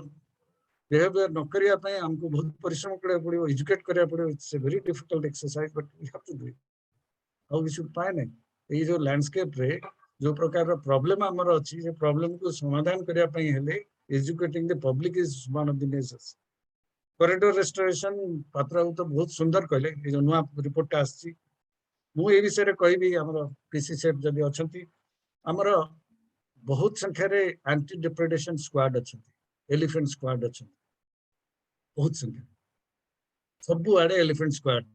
बिहेवियर न करिया पय हमको बहुत परिश्रम करे पड़ियो एजुकेट करिया पड़ियो it's a very difficult exercise but we have to do it how we should पाए नहीं ये जो लैंडस्केप रे जो प्रकार रो प्रॉब्लम हमर अछि जे प्रॉब्लम को समाधान करिया पय हेले educating the public is one of the measures corridor restoration Patra तो बहुत सुंदर कहले ये जो नवा रिपोर्ट आछि मु ए विषय रे कहबी हमर पीसी सेफ जदी अछंती हमर बहुत संख्या रे एंटी डिप्रेडेशन स्क्वाड अछंती एलिफेंट स्क्वाड अछंती बहुत संख्या सब आड़े एलिफेंट स्क्वाड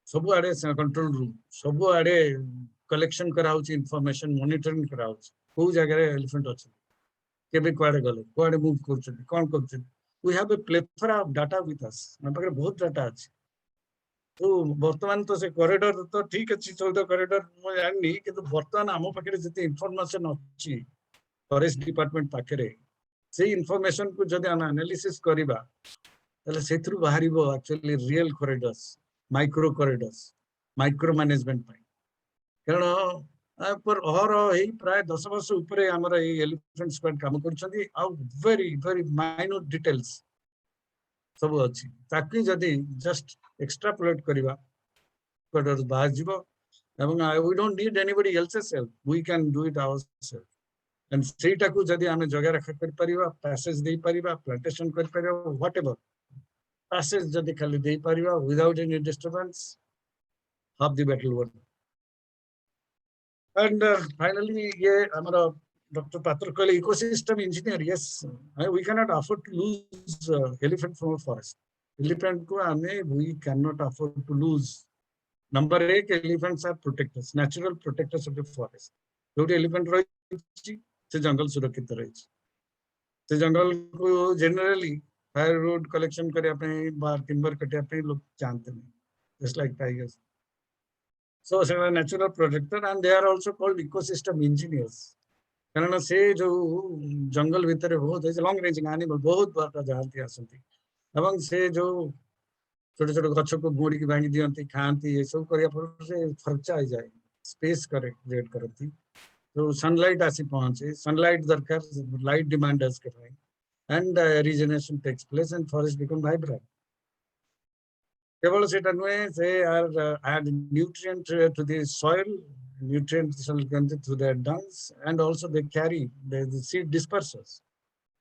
सब आड़े कंट्रोल रूम सब आड़े कलेक्शन करा होची इंफॉर्मेशन मॉनिटरिंग करा होची को जगह रे एलिफेंट अछि केबे कुआडे गले कुआडे मूव करछथि कोन करछथि we have a plethora of data with us हम पाखे बहुत डाटा अछि तो वर्तमान तो से कॉरिडोर तो ठीक अछि 14 कॉरिडोर म जाननी किंतु वर्तमान हम पाखे जते इंफॉर्मेशन अछि फॉरेस्ट डिपार्टमेंट पाखे से इंफॉर्मेशन को जदि हम एनालिसिस करिबा तले सेथरु बाहरिबो actually real corridors micro management पाई कारण पर और हे प्राय 10 वर्ष ऊपर हमर ए एलिफेंट स्क्वाड काम करछथि आ वेरी वेरी माइन्यूट डिटेल्स सब अछि ताकि जदि जस्ट एक्सट्रापोलेट करिबा कॉरिडोर्स बाहर जिवो एवं we don't need anybody else's help we can do it ourself and सेटा को जदि हमें जगह रखा कर परिबा पैसेज दे परिबा प्लांटेशन कर परिबा व्हाटएवर पैसेज जदि खाली दे परिबा without any disturbance half the battle won and finally ये हमारा डॉक्टर पात्र कहले ecosystem engineer yes we can not afford to lose elephant from forest elephant को हमें we can not afford to lose number 1 elephants are protectors natural protectors of the forest जो elephant रही से जंगल सुरक्षित रही से जंगल को जनरली फायरवुड कलेक्शन करिया पे बार टिम्बर कटिया पे लोग जानते नहीं just like tigers so they are natural protector and they are also called ecosystem engineers कारण से जो जंगल भीतर बहुत है लॉन्ग रेंजिंग एनिमल बहुत बड़ा जानती आसंती एवं से जो छोटे छोटे गछ को गोड़ी की भांगी दियंती खांती ये सब करिया पर से खर्चा आ जाए स्पेस करे क्रिएट करती तो सनलाइट आसी पहुंचे सनलाइट दरकार लाइट डिमांड as के भाई and regeneration takes place and forest become vibrant केवल सेटा नुए they are add nutrient to the soil nutrients through their dungs and also they carry the seed dispersers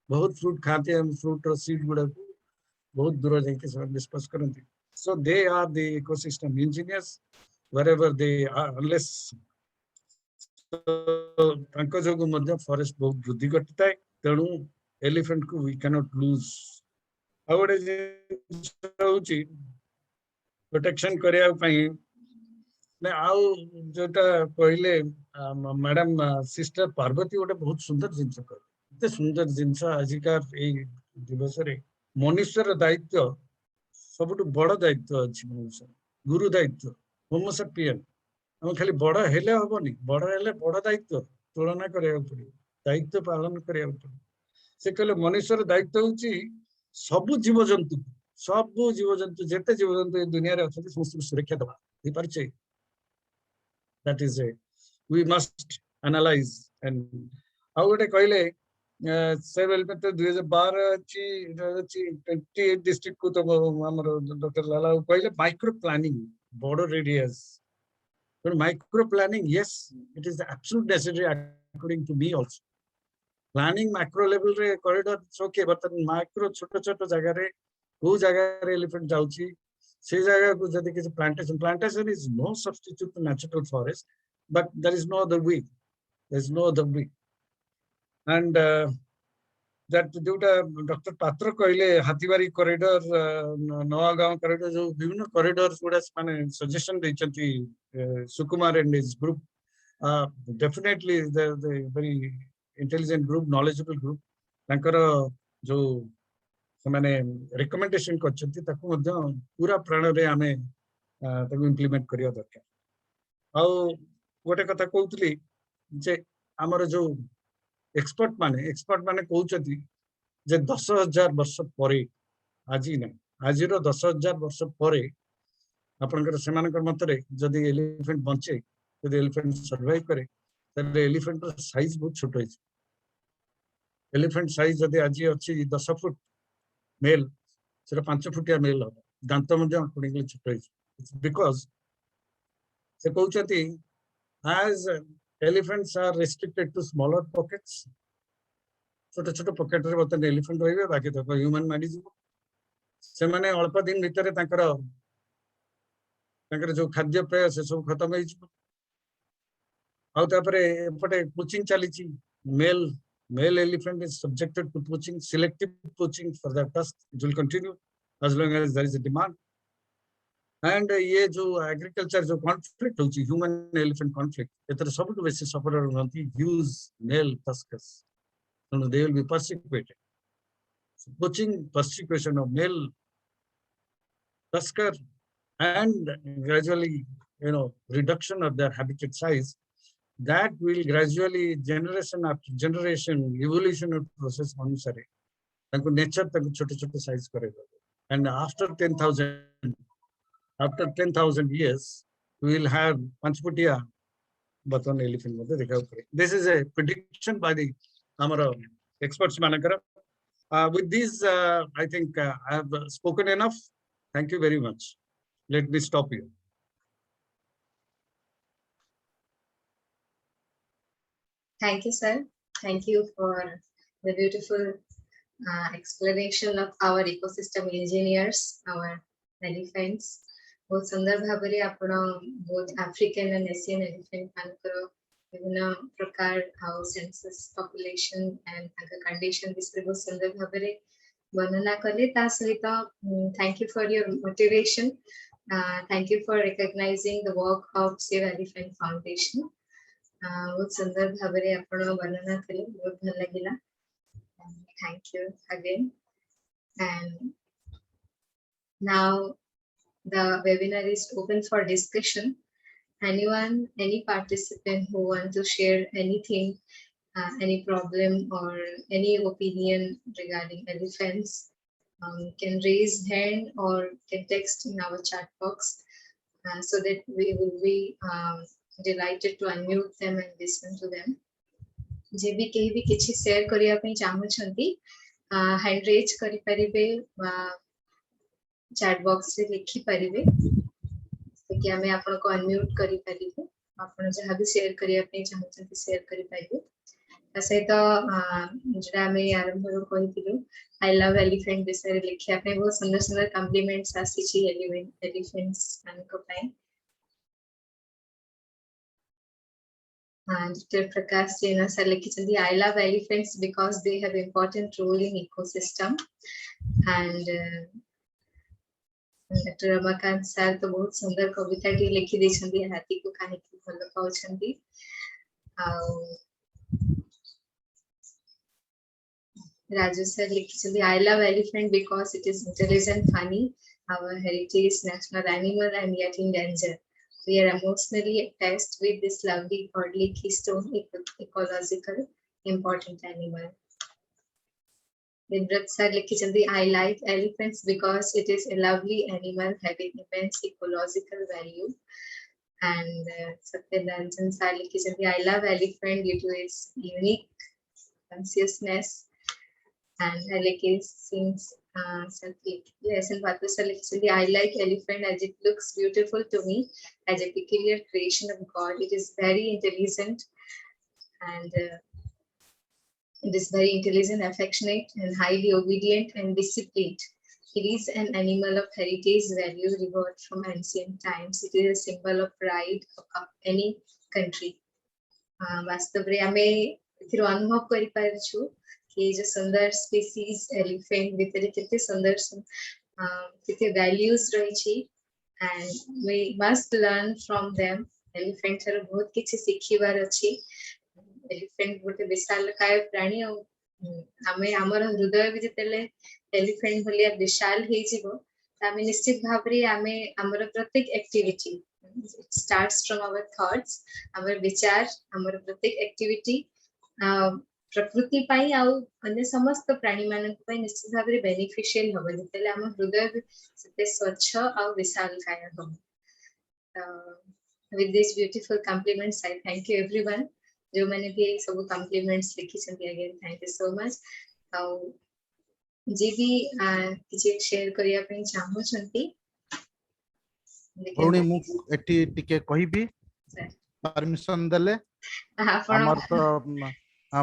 बहुत fruit खाते हैं fruit और seed गुड़ा को बहुत दूर जाके सब डिस्पर्स करते so they are the ecosystem engineers wherever they are unless तांको जोगु मध्य फॉरेस्ट बहुत वृद्धि घटता है तेणु एलिफेंट को वी कैन नॉट लूज आउडे जे प्रोटेक्शन करिया पई ने आउ जोटा कहले मैडम सिस्टर पार्वती गोटे बहुत सुंदर जिंस कहले एते सुंदर जिंस आजिकार ए दिवस रे मनुष्यर दायित्व सबटु बड़ दायित्व अछि मनुष्य गुरु दायित्व होमो सैपियन हम खाली बड़ हेले हबनी बड़ हेले बड़ दायित्व तुलना करिया पड़ियो दायित्व पालन करिया पड़ियो से कहले मनुष्यर दायित्व होची सब जीवजंतु जेते जीवजंतु ए दुनिया रे अछि समस्त सुरक्षा दबा दी परचे that is a we must analyse and how गोटे कहले से बेल पे 2012 अछि 28 डिस्ट्रिक्ट को तो हमर डॉक्टर लाला कहले micro planning border areas but micro planning yes it is absolute necessary according to me also planning macro level रे corridor okay but micro छोटो छोटो जगह रे वो जगह रे एलिफेंट जाउची से जगह को जदि किसी plantation is no substitute to natural forest but there is no other way and that जोटा डॉक्टर पात्र कहले हाथीबारी कॉरिडोर नवागांव कॉरिडोर जो विभिन्न कॉरिडोर गुडा माने सजेशन दैचंती Sukumar and his group definitely the very intelligent group knowledgeable group तांकर जो माने रिकमेंडेशन करचंती ताकू मध्य पूरा प्राण रे हमें ताकू इंप्लीमेंट करिया दरकार आ गोटे कथा कहूली जे आमर जो एक्सपर्ट माने कहउछथि जे 10,000 वर्ष परे आज ना आज 10,000 वर्ष परे आपनकर सेमानकर मतरे जदि एलिफेंट बंचे जदि एलिफेंट सर्वाइव करे तले एलिफेंट साइज बहुत छोट है। एलिफेंट साइज जदि आज अच्छी 10 फुट मेल से 5 फुटिया मेल हम दांत अकॉर्डिंगली छोट है बिकॉज से कहउछथि as elephants are restricted to smaller pockets छोट छोट पॉकेट रे बतन एलिफेंट रहिबे बाकी तो ह्यूमन मानि जीव से माने अल्प दिन भीतर तांकर जो खाद्य पेय से सब खत्म हो जीव आउ तापरे एपटे पोचिंग चली छी male elephant is subjected to poaching selective poaching for their tusk it will continue as long as there is a demand and ये जो एग्रीकल्चर जो कॉन्फ्लिक्ट होची ह्यूमन एलिफेंट कॉन्फ्लिक्ट एतर सबटु बेसी सफर रहंती huge male tuskers so they will be persecuted so poaching persecution of male tusker and gradually reduction of their habitat size that will gradually generation after generation evolution process anusare तांको nature तांको छोटे छोटे size करेगा and after 10,000 years we will have Panchputia Baton elephant mother recovery. This is a prediction by the Amara experts manakara. With this I think I have spoken enough. Thank you very much. Let me stop here. Thank you, sir. Thank you for the beautiful explanation of our ecosystem engineers, our elephants. बहुत सुंदर भाबरे आपण बहुत African and Asian elephant मानकर विभिन्न प्रकार how census population and ताका condition विषय बहुत सुंदर भाबरे वर्णना कले ता सहित thank you for your motivation thank you for recognising the work of save elephant foundation बहुत सुंदर भाबरे आपण वर्णना कले बहुत भल लागिला thank you again and now the webinar is open for discussion. Anyone, any participant who want to share anything, any problem or any opinion regarding elephants can raise hand or can text in our chat box so that we will be delighted to unmute them and listen to them. जे भी कहीं भी किसी share करिया पे चाहू छंती hand raise करि परिबे chat box रे लिखि परिबे कि हमें आपन को अनम्यूट करि परिबे आपन जहां भी शेयर करिया पे चाहू छंती शेयर करि परिबे तसे तो जरा में आरंभ रो कहिथिलु आई लव एलिफेंट विषय लिखिया पे बहुत सुंदर सुंदर कॉम्प्लीमेंट्स आसी छी एलिफेंट्स मान को पाए Dr. Prakash Jena sir लिखिछंती I love elephants because they have important role in ecosystem and doctor Ramakant sir तो बहुत सुंदर कविता टी लिखि देछंती हाथी को काहे की भलो पाउछंती राजू सर लिखिछंती I love elephant because it is intelligent, funny, our heritage, national animal and yet in danger. We are emotionally attached with this lovely, godly, keystone, ecological, important animal. Vibrat sir लिखिछंती I like elephants because it is a lovely animal having immense ecological value. And Satyanandan sir लिखिछंती I love elephant due to its unique consciousness. And since yes, and Patu sir लिखिछंती I like elephant as it looks beautiful to me as a peculiar creation of God. It is very intelligent and it is very intelligent, affectionate, and highly obedient and disciplined. It is an animal of heritage value revered from ancient times. It is a symbol of pride of any country. वास्तव रे हमें इथिरो अनुभव करि पारछु कि जो सुंदर species elephant भितरे केते सुंदर केते वैल्यूज रही छी and we must learn from them. Elephant रो बहुत किछि सिखिबार अछि एलिफेंट गोटे विशालकाय प्राणी आमे हमर हृदय भी जतेले एलिफेंट भलिया विशाल हे जीवो आमे निश्चित भाबरे आमे हमर प्रत्येक activity It starts from our thoughts, our विचार, our प्रत्येक activity प्रकृति पाई आउ अन्य समस्त प्राणी मानक पाई निश्चित भाव रे बेनिफिशियल हबो जेतेले हम हृदय सेते स्वच्छ आ विशालकाय हबो. With these beautiful compliments, I thank you everyone. जो मैंने भी सब compliments लिखी छथि, again thank you so much. जी भी किछि शेयर करिया पे चाहू छथि. भौणी मु एठी टिके कहिबी परमिशन देले हमर तो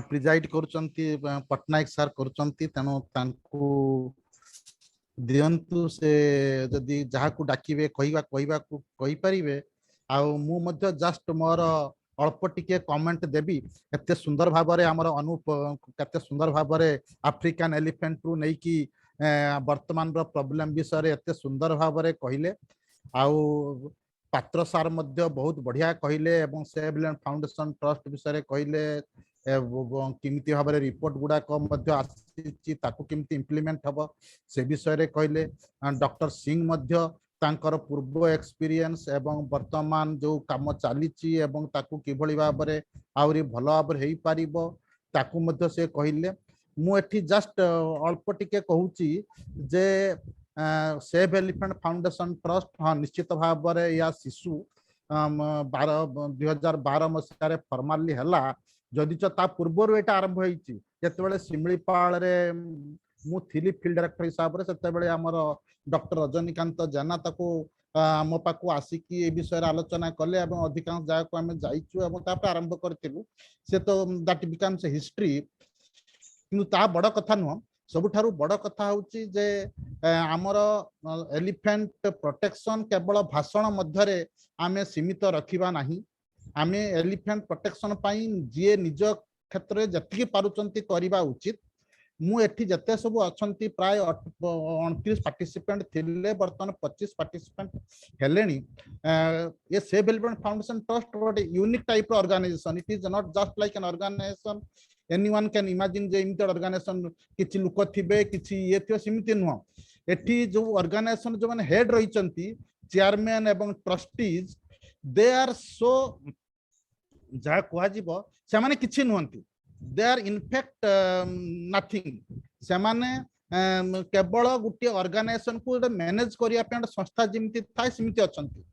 प्रिजाइड करूचंती पटनायक सर करूचंती तेणु तांकू दियंतु से जदि जहाकू डाकिबे कहिबा को कहि परिबे आ मु मध्य जस्ट मोर अल्प टिके कमेंट देबी. एते सुंदर भाबरे हमर अनुप कते सुंदर भाबरे अफ्रीकन एलिफेंट रु नै कि वर्तमान रो प्रॉब्लम विषय रे एते सुंदर भाबरे कहिले. आउ पात्र सार मध्य बहुत बढ़िया कहले एवं सेव लैंड फाउंडेशन ट्रस्ट विषय कहले किमिति भाबरे रिपोर्ट गुडाक मध्य आसी ताकू किमिति इंप्लीमेंट हबो से विषय रे कहले. डॉक्टर सिंह मध्य तांकर पूर्व एक्सपीरियंस एवं वर्तमान जो काम चलीची एवं ताकू किभଳି भाबरे आउरी भलो भाबरे हेई पारिबो ताकू मध्य से कहले. मु एठी जस्ट अल्प टिके कहूची जे सेव एलिफेंट फाउंडेशन ट्रस्ट हाँ निश्चित भाव में या शिशु 2012 मसीह फॉर्माली है जदि ता पूर्व ये आरंभ होते शिमिपाल मु थी फील्ड डायरेक्टर हिसाब से आमर डॉक्टर रजनीकांत जेना ताको आम पाक आसिकी ए विषय आलोचना कले अधिकांश जगह को आम जाइचु आरंभ करूँ से तो दैट बिकम्स हिस्ट्री किंतु ता बड़ कथा नुह. सबुठारु बड़ कथा होची जे आमर एलिफेंट प्रोटेक्शन केवल भाषण मध्यरे आमे सीमित रखिबा नाही. आमे एलिफेंट प्रोटेक्शन पाई जे निज क्षेत्र जति पारुचंती करिबा उचित. मु एठी जते सब अछंती प्राय 29 पार्टिसिपेंट थिले वर्तमान 25 पार्टिसिपेंट हेलेनी. ये सेव एलिफेंट फाउंडेशन ट्रस्ट गोटे unique type organisation. It is not just like an organisation anyone can imagine जे इमिट ऑर्गेनाइजेशन किछि लोक थिबे किछि ये थियो सिमिति नुह. एठी जो ऑर्गेनाइजेशन जो माने हेड रहिचंती चेयरमैन एवं ट्रस्टीज दे आर सो जा कुआ जीवो से माने किछि नुहंती. They are in fact nothing. से माने केवल गोटे ऑर्गेनाइजेशन को मैनेज करिया पे संस्था जिमिति थाय सिमिति अछंती.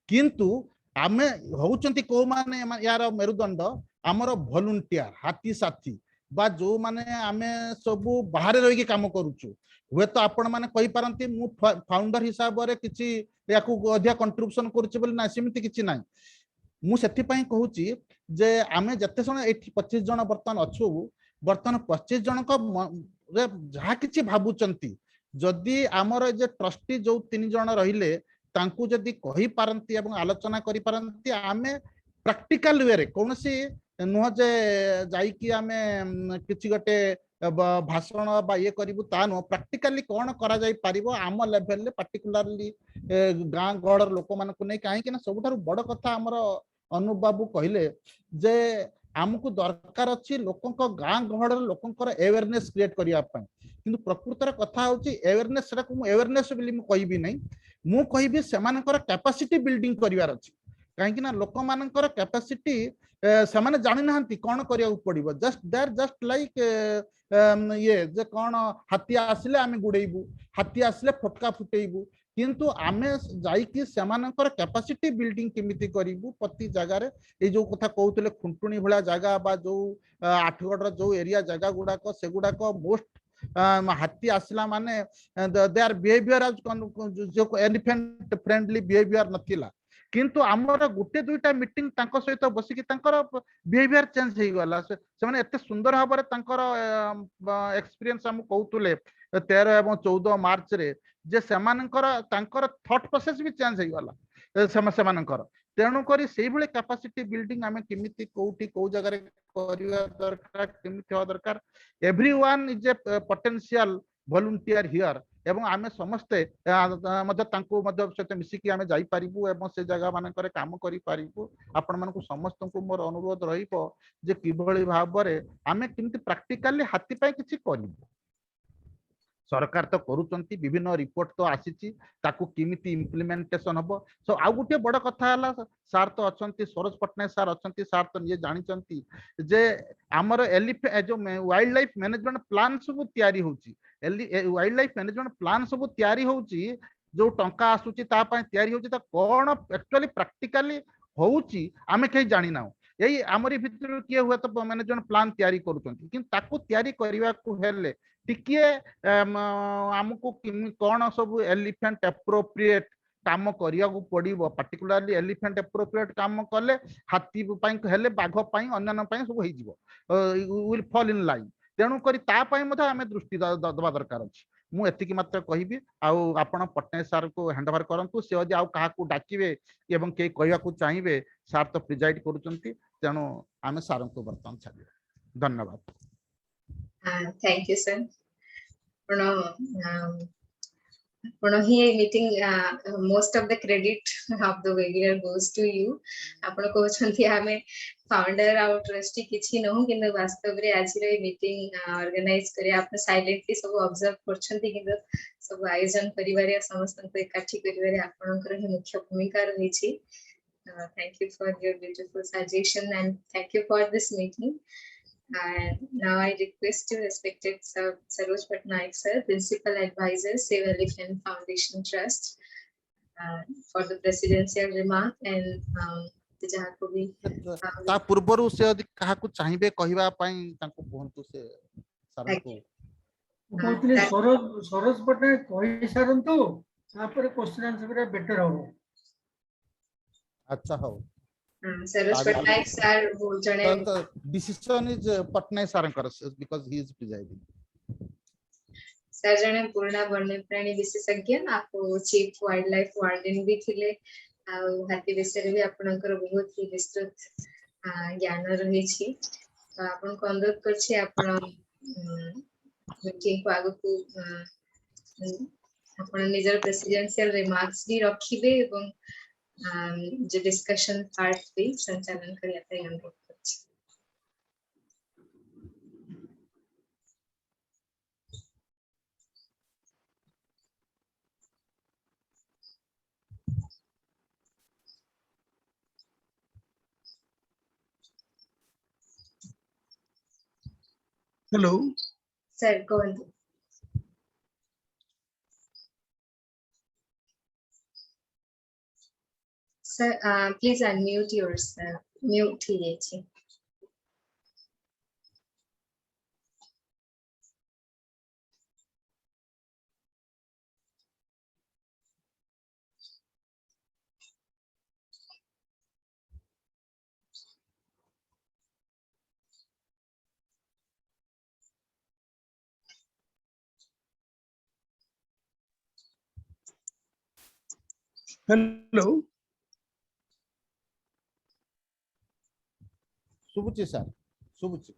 किंतु आमे होउचंती को माने यार मेरुदंड आमर वॉलंटियर हाथी साथी बा जो माने आमे सब बाहर रही काम करूचु हुए तो आपण माने कहि पारंती मु फाउंडर हिसाब रे किछि याकू अधिक कंट्रीब्यूशन करूची बोली ना सिमिति किछि नाही. मु सेति पई कहूची जे आमे जते जण 25 जण वर्तमान अछु वर्तमान 25 जण को जहा किछि भाबुचंती जदि आमर जे ट्रस्टी जो 3 जण रहिले तांकू जदि कहि पारंती एवं आलोचना करि पारंती आमे प्रैक्टिकल वे रे कोनसी नुह जे जाइकी आमे किछि गटे भाषण बा ये करिवु ता नुह. प्रैक्टिकली कोन करा जाई पारिबो आम लेवल ले पर्टिकुलरली गां गहर लोक मानकु नै काहे कि ना सबुठारु बड़ कथा हमर अनुप बाबू कहले जे आमको दरकार अछि लोकंक गां गहर लोकंकर अवेयरनेस क्रिएट करिया पय. किंतु प्रकृतर कथा होची अवेयरनेस सेटा को अवेयरनेस बिली मु कहिबी नै. मु कहिबी सेमानकर कैपेसिटी बिल्डिंग करिवार अछि. कहीं ना लोक मानकर कैपेसिटी से माने जानि नाहंती कोन करिया पड़िबो. जस्ट देयर जस्ट लाइक ये जे कोन हाथी आसिले आमे गुडेइबू हाथी आसिले फटका फुटेइबू. किंतु आमे जाइकी सेमानकर कैपेसिटी बिल्डिंग केमिति करिबू प्रति जगह रे ए जो कथा कहउतले खुंटुणी भला जगह बा जो आठगड़ जो एरिया जगह गुडा को से गुडा को मोस्ट हाथी आसला माने दे आर बिहेवियर जो एलिफेंट फ्रेंडली बिहेवियर नथिला. किंतु आमर गोटे दुईटा मीटिंग तांको सहित बसिकी तांकर बिहेवियर चेंज हो गला. से माने एते सुंदर भाव रे तांकर एक्सपीरियंस हम कहउतले 13 एवं 14 मार्च रे जे सेमानकर तांकर थॉट प्रोसेस भी चेंज हो गला सेमानकर. तेणु करी सेही भले कैपेसिटी बिल्डिंग आमे किमिति कोउठी को जगह रे करिया दरकार किमिति हो दरकार. Everyone is a potential volunteer here एवं आमे समस्ते मध्य तांको मध्य सहित मिसिकी आमे जाई पारिबू एवं से जगह मानकर काम करि पारिबू. आपण मानकु समस्त को मोर अनुरोध रहिबो जे किभଳି भाव रे आमे किमिति प्रैक्टिकली हाथी पय किछि करिबू. सरकार तो करूचंती विभिन्न रिपोर्ट तो आसीची ताकू किमिति इम्प्लीमेंटेशन हबो सो आ गुटे बड़ कथा हला सार तो अछंती सरोज पटनायक सार अछंती सार तो ये जानिचंती जे हमर जो वाइल्ड लाइफ मैनेजमेंट प्लान सब तयारी होची वाइल्ड लाइफ मैनेजमेंट प्लान सब तयारी होची जो टंका आसुची ता पय तयारी होची ता कोन एक्चुअली प्रैक्टिकली होची आमे कहीं जानि ना यही आमरी भितर किए हुए तो मैनेजमेंट प्लान तयारी करूचंती किंतु ताकू तयारी करबा को हेले टिके हमको कौन सब एलिफेंट एप्रोप्रिएट काम करिया को पड़िबो पर्टिकुलरली एलिफेंट एप्रोप्रिएट काम कले हाथी पई हेले बाघ पई अन्य पई सब होई जीवो विल फॉल इन लाइन तेणु करी ता पई मधे हमें दृष्टि दबा दरकार अछि मु एतिकी मात्र कहिबी आउ आपण पटनायक सर को हैंड ओवर करंतु से यदि आउ काहा को डाकिबे एवं के कहया को चाहिबे सर तो प्रिजाइड करूचंती तेणु आमे सर को बर्तन छाडी धन्यवाद Thank you, sir. One of here meeting, most of the credit of the webinar goes to you. आपण को छंती हमें founder और trustee किछि नहु किंतु वास्तव रे आज रे मीटिंग ऑर्गेनाइज करे आपने साइलेंटली सब ऑब्जर्व करछंती किंतु सब आयोजन परिवार समस्त को इकट्ठी करिवारे आपनकर ही मुख्य भूमिका रही छी. Thank you for your beautiful suggestion and thank you for this meeting. And now I request you, respected Sir Saroj Patnaik sir, Principal Advisor, Save Elephant Foundation Trust, for the presidential remark and जहाँ को भी ता पूर्वरु से यदि काहा को चाहिबे कहिबा पई तांको कहंतु से सर को कहतले सरोज पटनायक कहि सारंतु तापर क्वेश्चन आंसर बेटर हो. अच्छा हो सरोज पटनायक सर वो जने decision is Patnaik sir because he is presiding sir जने पूर्ण वन्यप्राणी विशेषज्ञ आपको चीफ वाइल्ड लाइफ वार्डन भी थिले हाथी विषय भी आपनकर बहुत ही विस्तृत ज्ञान रही छी तो आपन को अनुरोध करछि आपन मीटिंग को आगु को आपन निजर प्रेसिडेंशियल रिमार्क्स भी रखिबे एवं जो डिस्कशन पार्ट भी संचालन करिया तै अनुरोध करछि. Hello. Sir, go on. Sir, please unmute yourself. Mute लीजिए. Hello. सुबुची सर सुबुची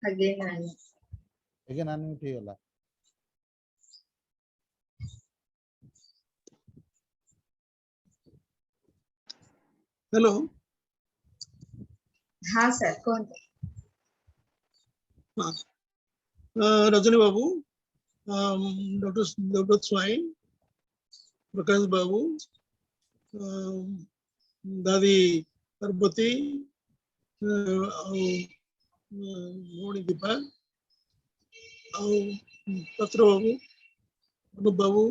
Again, अनम्यूट हो गला. Hello. हाँ सर कौन रजनी बाबू, डॉक्टर देवदत्त स्वाई, प्रकाश बाबू, दादी पार्वती, मोणी दीपा, पत्र बाबू, अनुप बाबू,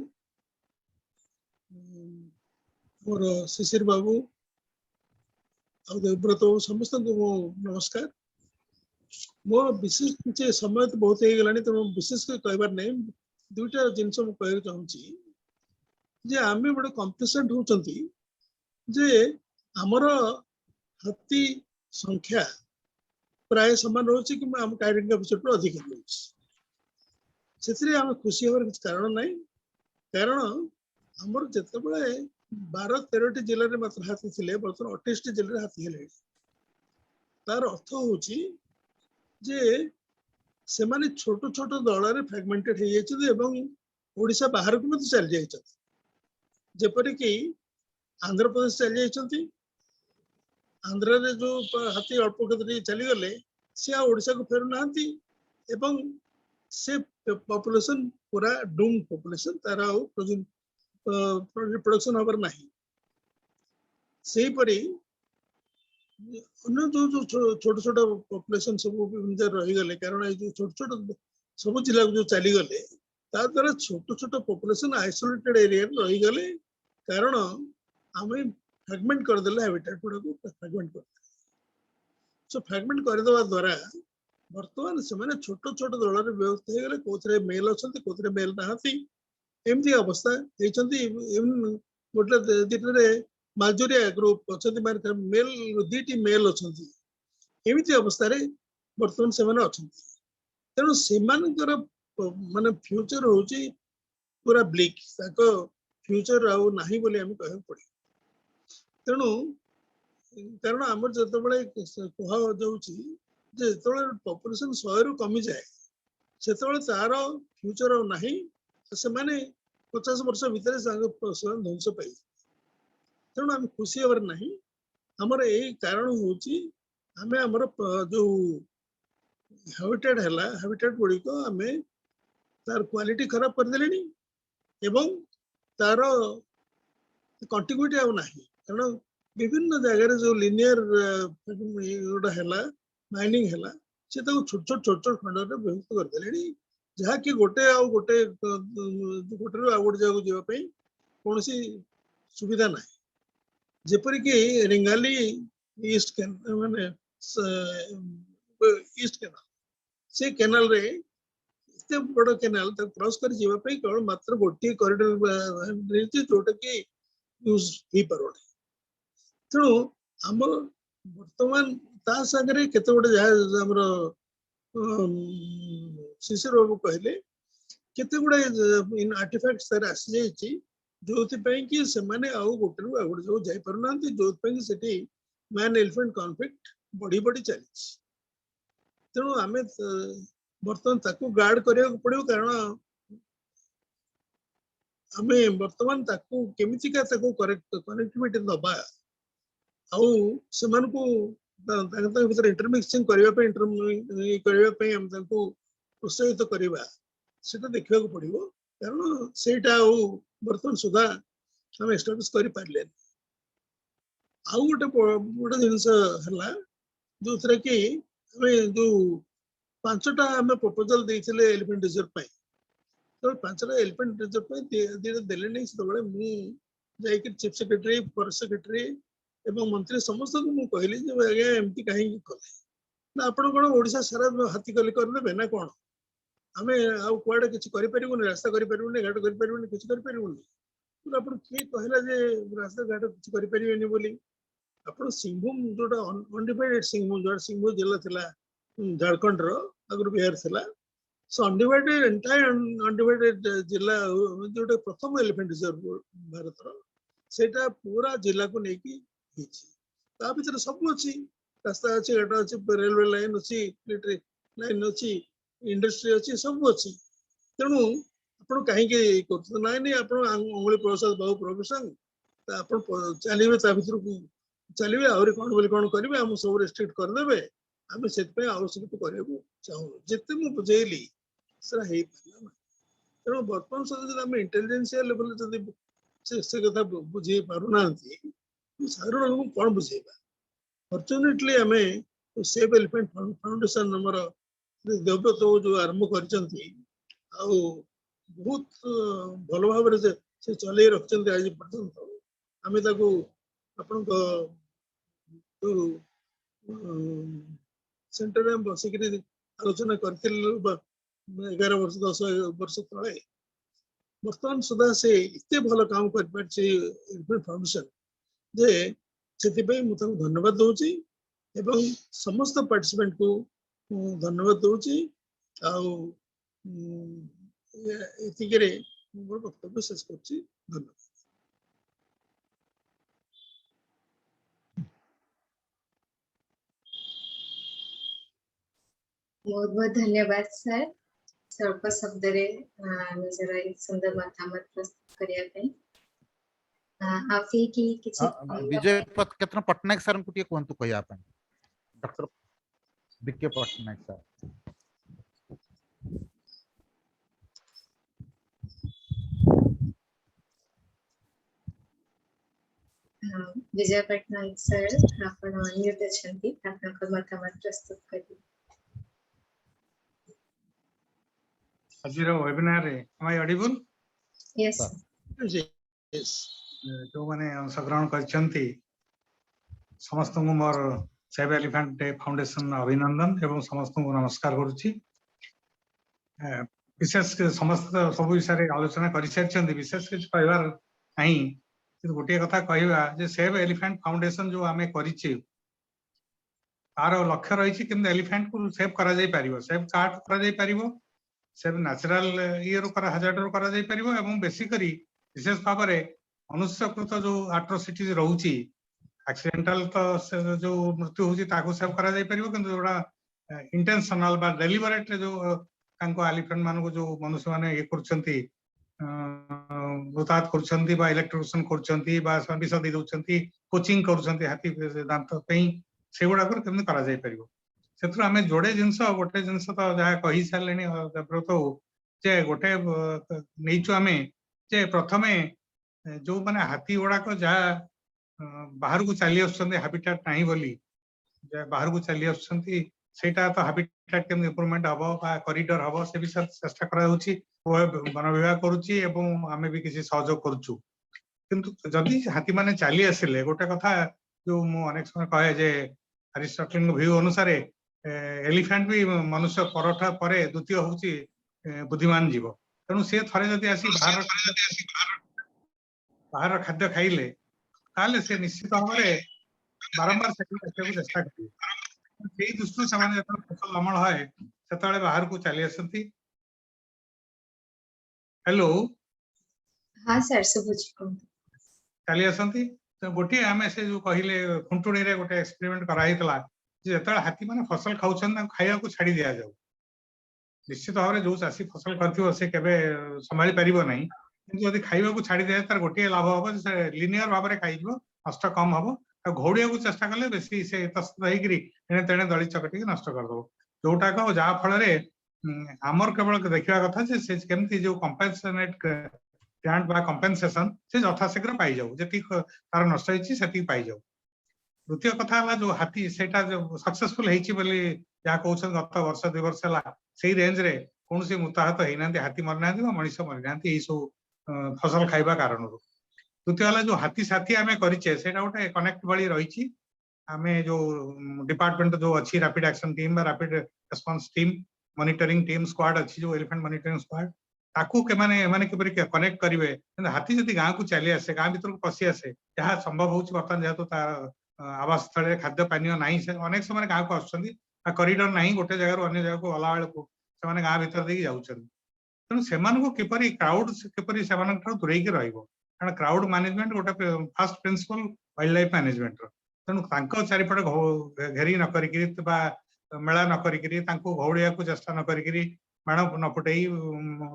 मोर शिशिर बाबू, देवव्रत बाबू समस्त को नमस्कार. मोर विशेष किसी समय तो बहुत हो गला तेणु विशेष कहबार नहीं दुईटा जिनस मुझे चाहूँगी जे आम गोटे कम्प्लेसेंट होती जे आमर हाथी संख्या प्राय समान रोचे कि आम टाइगर एपिसोड अधिक रोचे आम खुशी हमारे किसी कारण ना कारण आमर जिते 12-13 जिले में मात्र हाथी थे बर्तमान 28 जिले हाथी है तार अर्थ हूँ जे से माने छोट छोट दल रे फ्रैगमेंटेड हो जाइछथि एवं ओडिसा बाहर को मत चल जाइछथि जेपरि कि आंध्र प्रदेश चल जाइछथि आंध्र रे जो हाथी अल्प केतरी चली गले से आ ओडिसा को फेरु नांती एवं से पॉपुलेशन पूरा डूम पॉपुलेशन तारा रिप्रोडक्शन हबर नहीं सेही परी अन्य जो छोट छोट पॉपुलेशन सब विभिन्न रही गले कारण ये जो छोट छोट सब जिला जो चली गले ता द्वारा छोट छोट पॉपुलेशन आइसोलेटेड एरिया रही गले कारण आमे फ्रैगमेंट कर देले हैबिटेट गुडा को फ्रैगमेंट कर सो फ्रैगमेंट कर देवा द्वारा वर्तमान से माने छोट छोट दल रे विभक्त हो गले कोथरे मेल अछंती कोथरे मेल नाहती एमती अवस्था हेचंती गोटे दिटरे माजुरिया ग्रुप अछंती माने मेल दीटी मेल अछंती एमती अवस्था रे वर्तमान से माने अछंती तेणु सेमानकर माने फ्यूचर होची पूरा ब्लिक ताको फ्यूचर आउ नाही बोली हम कहै पड़ी तेणु कारण आमर जते बळे कहा जाउची जे तोळे पॉपुलेशन 100 रु कमी जाए सेतोळे तार फ्यूचर आउ नाही से माने 50 वर्ष भीतर स्वयं ध्वंस पाई तेणु हम खुशी हबर नाही हमर एई कारण होची हमें हमर जो हैबिटेट गुडी को हमें तार क्वालिटी खराब कर देलेनी एवं तार कंटिन्यूटी आउ नाही कारण विभिन्न जगह जो लिनियर गोटा हैला माइनिंग हैला से ताको छोट छोट खंड रे विभक्त कर देलेनी जहा कि गोटे गोटे रो आ गोटे जगह जेबा पई कोनसी सुविधा नाही जेपरि कि रिंगाली ईस्ट कैन माने ईस्ट कैनाल से कैनाल रे इतने बड़ कैनाल तक क्रॉस कर जीवा पे केवल मात्र गोटे कॉरिडोर जोटा कि यूज ही परोडे तेणु हमर वर्तमान ता संगे केते गोटे जहा हमर शिशिर बाबू कहले केते गुडे इन आर्टिफैक्ट्स तार आसी जाईची जोथि पई कि से माने आउ गोटे आ गोटे जो जाई परनांती जोथ पई सेठी मैन एलिफेंट कॉन्फ्लिक्ट बड़ी बड़ी चली तेणु आमे वर्तमान ताकू गार्ड करिया पड़ियो कारण आमे वर्तमान ताकू केमिति का ताकू करेक्ट कनेक्टिविटी दबा आउ समान को तांग भीतर इंटरमिक्सिंग करिया पे हम ताकू प्रोत्साहित करिवा सेटा देखिया को पड़ियो कारण सेटा वर्तमान सुधा हम एस्टाब्लिश करि पारले आउ गोटे जिनस हला दूसरा कि हमें जो 5टा हमें प्रपोजल देइथिले एलिफेंट रिजर्व पे तो 5टा एलिफेंट रिजर्व पे धीरे देले नहीं से बळे मु जाई कि चीफ सेक्रेटरी फॉरेस्ट सेक्रेटरी एवं मंत्री समस्त को मु कहली जे आगे एमती काहे कले ना आपण कोन ओडिसा सारा हाथी कले कर देबे ना कोन हमें आउ कुआडे किछ करि परिबुनी रास्ता करि परिबुनी घाट करि परिबुनी किछ करि परिबुनी तो आपण के कहला जे रास्ता घाट किछ करि परिबेनी बोली आपण सिंहभूम जोटा अनडिवाइडेड सिंहभूम जिला थिला झारखंड रो अगर बिहार थिला सो अनडिवाइडेड एंटायर अनडिवाइडेड जिला जोटा प्रथम एलिफेंट रिजर्व भारत रो सेटा पूरा जिला को नेकी हिची ता भीतर सब अछि रास्ता अछि घाट अछि रेलवे लाइन अछि इलेक्ट्रिक लाइन अछि इंडस्ट्री अछि सब अछि तेणु आपण काहे के करत नाही नाही आपण अंगुली प्रसाद बाबू प्रोफेशन ता आपण चलीबे ता भीतर को चलीबे और कोन करिवे हम सब रेस्ट्रिक्ट कर देबे हम सेत पे आवश्यक करियो चाहू जते मु बुझेली सरा हे तेणु वर्तमान सद हम इंटेलिजेंस लेवल जदि से कथा बुझे पारु नांती साधारण लोग कौन बुझेबा फॉर्चुनेटली हमें save elephant foundation number Devvrat जो आरंभ करचंती आ बहुत भल भाव से चले रखचंती आज पर्यंत हमें ताको अपन को जो सेंटर में बसिक आलोचना करथिल 11 वर्ष 10 वर्ष तले वर्तमान सुधा से इतने भल काम कर पारछि एलिफेंट फाउंडेशन जे सेतिपई मु ताको धन्यवाद दउची एवं समस्त पार्टिसिपेंट को धन्यवाद दउची आ एतिकरे मोर वक्तव्य शेष करछि धन्यवाद। बहुत बहुत धन्यवाद सर स्वल्प शब्द रे निजर सुंदर मतामत प्रस्तुत करिया पे आफे की किछि विजय केतन पट्टनायक सर को कहतु कहया डॉक्टर बीके पट्टनायक सर। विजय पट्टनायक सर आपण अनम्यूट अछंती आपनकर मतामत प्रस्तुत करी। आजिर वेबिनार रे am I audible? Yes Yes. जो माने अंशग्रहण करछंती समस्त को मोर सेव एलिफेंट डे फाउंडेशन अभिनंदन एवं समस्त को नमस्कार करूची। विशेष समस्त सब विषय आलोचना कर सारी विशेष किसी कहबार नहीं गोटे कथा कहवा जे सेव एलिफेंट फाउंडेशन जो आमे करिछि तार लक्ष्य रही कि एलिफेंट को सेव करा जाय परिबो, सेव काट करा जाय परिबो, सेव नेचुरल ईयर करा हजार रो करा जाय परिबो एवं बेसिकली विशेष भाव में मनुष्यकृत जो एट्रोसिटीज रहउची एक्सीडेंटल तो जो मृत्यु होची ताको सेव करा जाय परिबो किंतु जोडा इंटेंशनल बा डेलिबरेट जो तांको एलिफेंट मान को जो मनुष्य माने ये करछंती भूतात करछंती बा इलेक्ट्रोशन करछंती बा विष दे दउछंती कोचिंग करछंती हाथी दांत पई सेगुडा कर केमने करा जाय परिबो सेथु आमे जोडे जिंस गोटे जिंस तो जहा कहि सारलेनी देवव्रत जे गोटे नेइचो आमे जे प्रथमे जो माने हाथी गुडा को जहा बाहर को चली आछंती हैबिटेट नाही बोली जे बाहर को चली आछंती सेटा तो हैबिटेट केम इंप्रूवमेंट हबो बा कॉरिडोर हबो से विषय चेष्टा करा होची वन विभाग करूची एवं आमे भी किसी सहयोग करूछु किंतु जदि हाथी माने चली आसिले गोटे कथा जो मु अनेक समय कहे जे अरिस्टोटल व्यू अनुसार एलिफेंट भी मनुष्य परठा परे द्वितीय होची बुद्धिमान जीव तेणु से थरे जदि आसी बाहर खाद्य खाइले ताले से निश्चित भाव में बारंबार चेष्टा करेंगे से दृष्टि से फसल अमल है से बाहर को चली आसती। हेलो हाँ सर सुबुच चली आसती तो गोटे आम से जो कहले खुंटुणी रे गोटे एक्सपेरिमेंट कराइतला जे जतले हाथी माने फसल खाउछन खाइया को छाड़ी दिया जाऊ निश्चित भाव में जो चाषी फसल करथिबो से केबे संभाली परिबो नहीं किंतु यदि खाइबा को छाड़ी दिया तार गोटे लाभ हबो से लिनियर भाव में खाइजो नष्ट कम हबो घोड़िया को चेष्टा कले बेसी से तस्त हेकरी एने तेने दली चकटी नष्ट कर दो जोटा को जा फल रे हमर केवल देखिबा कथा जे से केमती जो कंपेंसेट ग्रांट बा कंपेंसेशन से यथाशीघ्र पाई जाऊ जेति तार नष्ट होईची सेति पाई जाऊ। द्वितीय कथा हला जो हाथी सेटा जो सक्सेसफुल हेची बोली या कहउछन गत वर्ष 2 वर्ष हला सेही रेंज रे कोनसी मुताहत हेनांती हाथी मरनांती बा मनुष्य मरनांती ए सब फसल खाइबा कारण रो। द्वितीय हला जो हाथी साथी आमे करिचे सेटा गोटे कनेक्ट वाली रहिची आमे जो डिपार्टमेंट जो अच्छी रैपिड एक्शन टीम बा rapid response team monitoring team squad अच्छी जो एलिफेंट मॉनिटरिंग स्क्वाड ताकू के माने किपरि कनेक्ट करिवे हाथी जदि गां को चली आसे गां भीतर को पसी आसे जहा संभव होची बर्तन जेहेतु तार आवास स्थल खाद्य पानी नाही से अनेक समय गां को आछंती कॉरिडोर नाही गोटे जगह अन्य जगह को गला बेल को से माने गां भीतर देकी जाउछन तेणु सेमान को किपरि क्राउड किपरि सेमान दूरे के रहिबो कारण क्राउड मैनेजमेंट गोटे first principle wild life management तेणु तांको चारिपटे घेरी न करिकरी बा मेला न करिकरी तांको घौड़िया को चेष्टा न करिकरी बाण न फुटई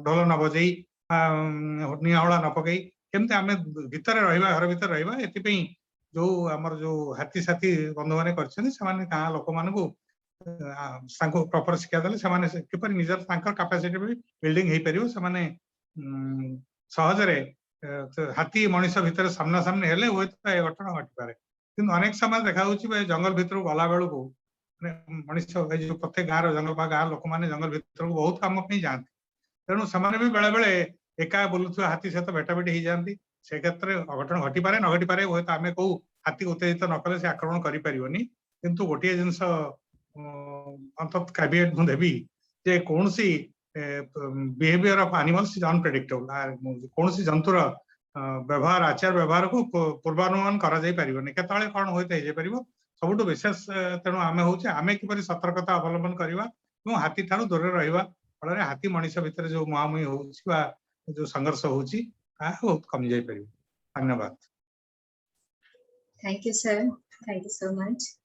ढोल न बजई निहला न पकई केमती आम भीतर रहिबा घर भीतर रहिबा एतिपई जो हमर जो हाथी साथी बंधु माने करछन से माने गां लोक मानकू तांको प्रॉपर शिक्षा देले से माने किपरि निजर तांकर कैपेसिटी भी बिल्डिंग हेई परियो से माने सहज रे हाथी मनुष्य भीतर सामना सामने हेले हुए तो ये घटना घटी पारे किंतु अनेक समय देखा जंगल भीतर गला बेलू मनुष्य जो प्रत्येक गाँव जंगल बा गाँव लोक मैंने जंगल भीतर को बहुत कम जाती तेणु से भी बेले बेले एका बुलुवा हाथी सहित भेटाभेटी हो जाती से क्षेत्र में अघटन घटी पारे न घटी पारे हूँ तो आम कौ हाथी उत्तेजित न कले से आक्रमण करें किंतु गोटे जिनस अंत कैविएट मुझे देवी जे कौन सी behaviour of animals is unpredictable कौन सी जंतुर व्यवहार आचार व्यवहार को पूर्वानुमान करा जाई परिबोनी केतळे कोन होइते जे परिबो सबुठु विशेष तेणु आमे होचे आमे किपरि सतर्कता अवलंबन करिवा एवं हाथी ठारू दूर रहिबा फଳରେ हाथी मनुष्य भितर जो मुहामुही होउची बा जो संघर्ष होउची ता बहुत कम जाई परिबो। धन्यवाद। Thank you sir, thank you so much.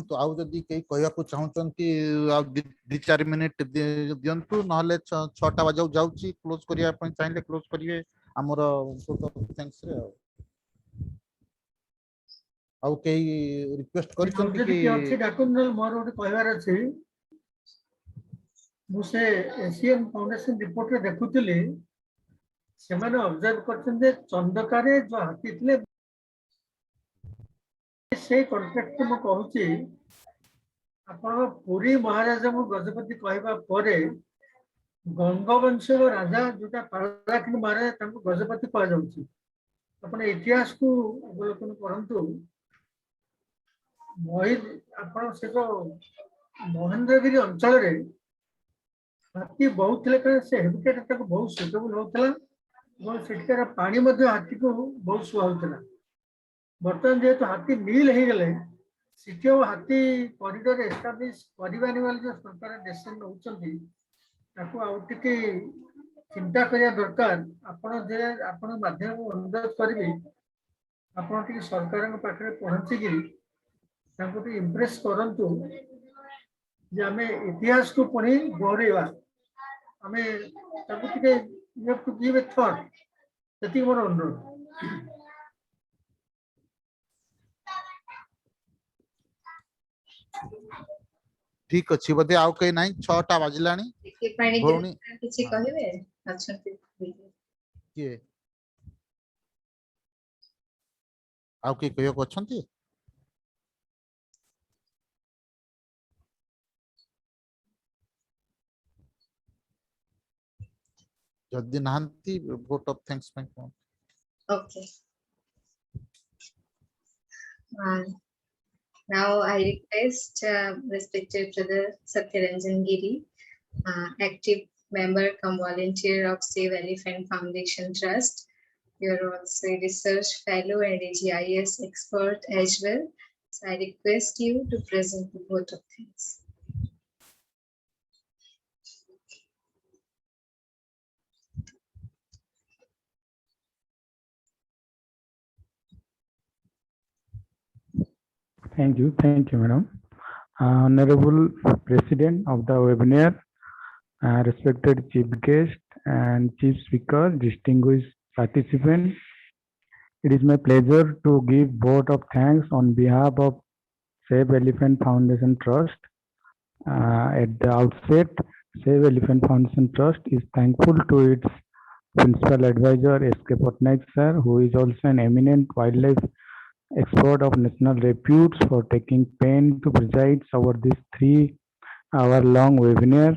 तो आउ जदि कई कहया को चाहउचंती आ 2-4 मिनिट दियंतु नहले 6टा बजाउ जाउची क्लोज करिया पय चाहिले क्लोज करिवे ଆମର थैंक्स रे आउ कई रिक्वेस्ट ଯଦି कि କିଏ ଅଛି ଡାକନ୍ତୁ, ନହେଲେ ମୋର ଗୋଟେ କହିବାର ଅଛି। ମୁଁ ସେ ଏସିଆନ ଫାଉଣ୍ଡେସନ ରିପୋର୍ଟରେ ଦେଖୁଥିଲି, ସେମାନେ ଅବଜର୍ଭ କରିଛନ୍ତି ଯେ ଚନ୍ଦକାରେ ଯୋଉ ହାତୀ ଥିଲେ ସେଇ କଣ୍ଟେକ୍ସଟ ମୁଁ କହୁଛି, ଆପଣଙ୍କ ପୁରୀ ମହାରାଜାଙ୍କୁ ଗଜପତି କହିବା ପରେ ଗଙ୍ଗବଂଶର ରାଜା ଯୋଉଟା ପାରଳାଖେମୁଣ୍ଡି ମହାରାଜ ତାଙ୍କୁ ଗଜପତି କୁହାଯାଉଛି। ଆପଣ ଇତିହାସକୁ ଅବଲୋକନ କରନ୍ତୁ। ଆପଣ ସେ ଯୋଉ ମହେନ୍ଦ୍ରଗିରି ଅଞ୍ଚଳରେ ହାତୀ ବହୁତ ଥିଲେ, କାରଣ ସେ ହେବିଟେଟ୍ ତାକୁ ବହୁତ ସୁଇଟେବୁଲ ହଉଥିଲା ଏବଂ ସେଠିକାର ପାଣି ମଧ୍ୟ ହାତୀକୁ ବହୁତ ସୁହାଉଥିଲା। ବର୍ତ୍ତମାନ ଯେହେତୁ ହାତୀ ମିଲ୍ ହେଇଗଲେ, ସେଠି ଆଉ ହାତୀ କରିଡର ଏଷ୍ଟାବ୍ଲିଶ କରିବାନି ବୋଲି ଯୋଉ ସରକାର ଡିସିସନ ନେଉଛନ୍ତି, ତାକୁ ଆଉ ଟିକେ ଚିନ୍ତା କରିବା ଦରକାର। ଆପଣ ମାଧ୍ୟମକୁ ଅନୁରୋଧ କରିବି, ଆପଣ ଟିକେ ସରକାରଙ୍କ ପାଖରେ ପହଞ୍ଚିକି ତାଙ୍କୁ ଟିକେ ଇମ୍ପ୍ରେସ କରନ୍ତୁ ଯେ ଆମେ ଇତିହାସକୁ ପୁଣି ଦୋହରେଇବା। ଆମେ ତାଙ୍କୁ ଟିକେ गिव ए थॉट, ସେତିକି ମୋର ଅନୁରୋଧ। ठीक अच्छी बोधे आउ कहीं नहीं 6टा बाजिलानी ଟିକେ ପାଣି ଭଉଣୀ କିଛି କହିବେ ଅଛନ୍ତି? किए आउ किए कहक अच्छी जदि नहांती वोट ऑफ थैंक्स में कौन Okay. Now I request respected Brother Satyaranjan Giri, active member come volunteer of Save Elephant Foundation Trust. You are also a research fellow and a GIS expert as well. So I request you to present the vote of thanks. Thank you, madam. Honorable President of the webinar, respected Chief Guest and Chief Speaker, distinguished participants, it is my pleasure to give vote of thanks on behalf of Save Elephant Foundation Trust. At the outset, Save Elephant Foundation Trust is thankful to its Principal Advisor S.K. Patnaik sir, who is also an eminent wildlife expert of national repute, for taking pain to preside over this 3-hour-long webinar.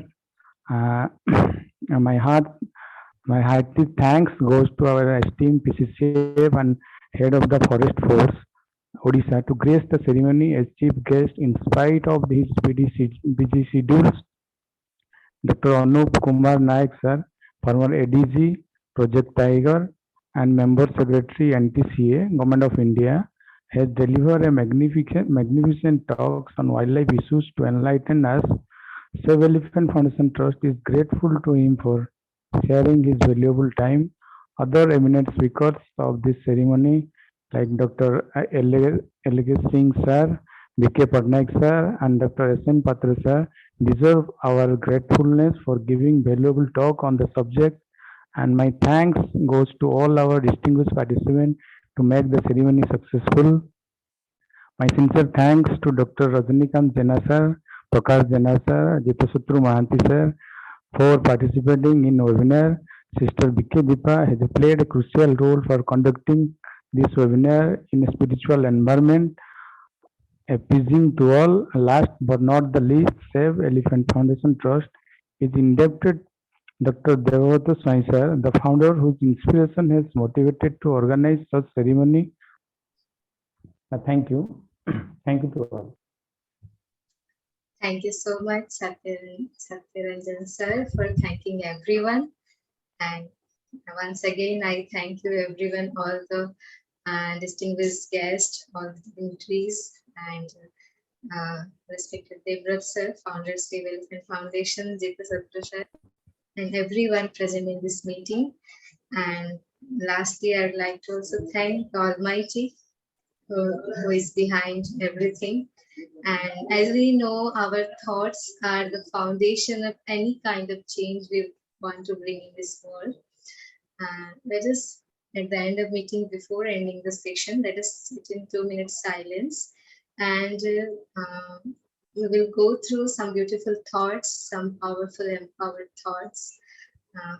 My hearty thanks goes to our esteemed PCCF and head of the Forest Force, Odisha, to grace the ceremony as chief guest in spite of his busy schedules. Dr. Anup Kumar Naik sir, former ADG, Project Tiger, and member secretary NTCA, Government of India, has delivered a magnificent talks on wildlife issues to enlighten us. Save Elephant Foundation Trust is grateful to him for sharing his valuable time. Other eminent speakers of this ceremony, like Dr. L.K. Singh sir, B.K. Patnaik sir, and Dr. S.N. Patra sir, deserve our gratefulness for giving valuable talk on the subject. And my thanks goes to all our distinguished participants to make the ceremony successful. My sincere thanks to Dr. Rajnikant Jena sir, Prakash Jena sir, Jitasutru Mahanti sir for participating in webinar. Sister B.K. Deepa has played a crucial role for conducting this webinar in a spiritual environment, appeasing to all. Last but not the least, Save Elephant Foundation Trust is indebted Dr. Devavata Swai sir, the founder whose inspiration has motivated to organize such ceremony. Thank you. Thank you to all. Thank you so much, Satyaranjan sir, for thanking everyone. And once again, I thank you everyone, all the distinguished guests, all the dignitaries, and respected Devrat sir, founder Save Elephant Foundation, Jita Satra sir, and everyone present in this meeting. And lastly, I would like to also thank the Almighty who is behind everything. And as we know, our thoughts are the foundation of any kind of change we want to bring in this world. Let us, at the end of meeting, before ending the session, let us sit in 2 minutes silence, and we will go through some beautiful thoughts, some powerful empowered thoughts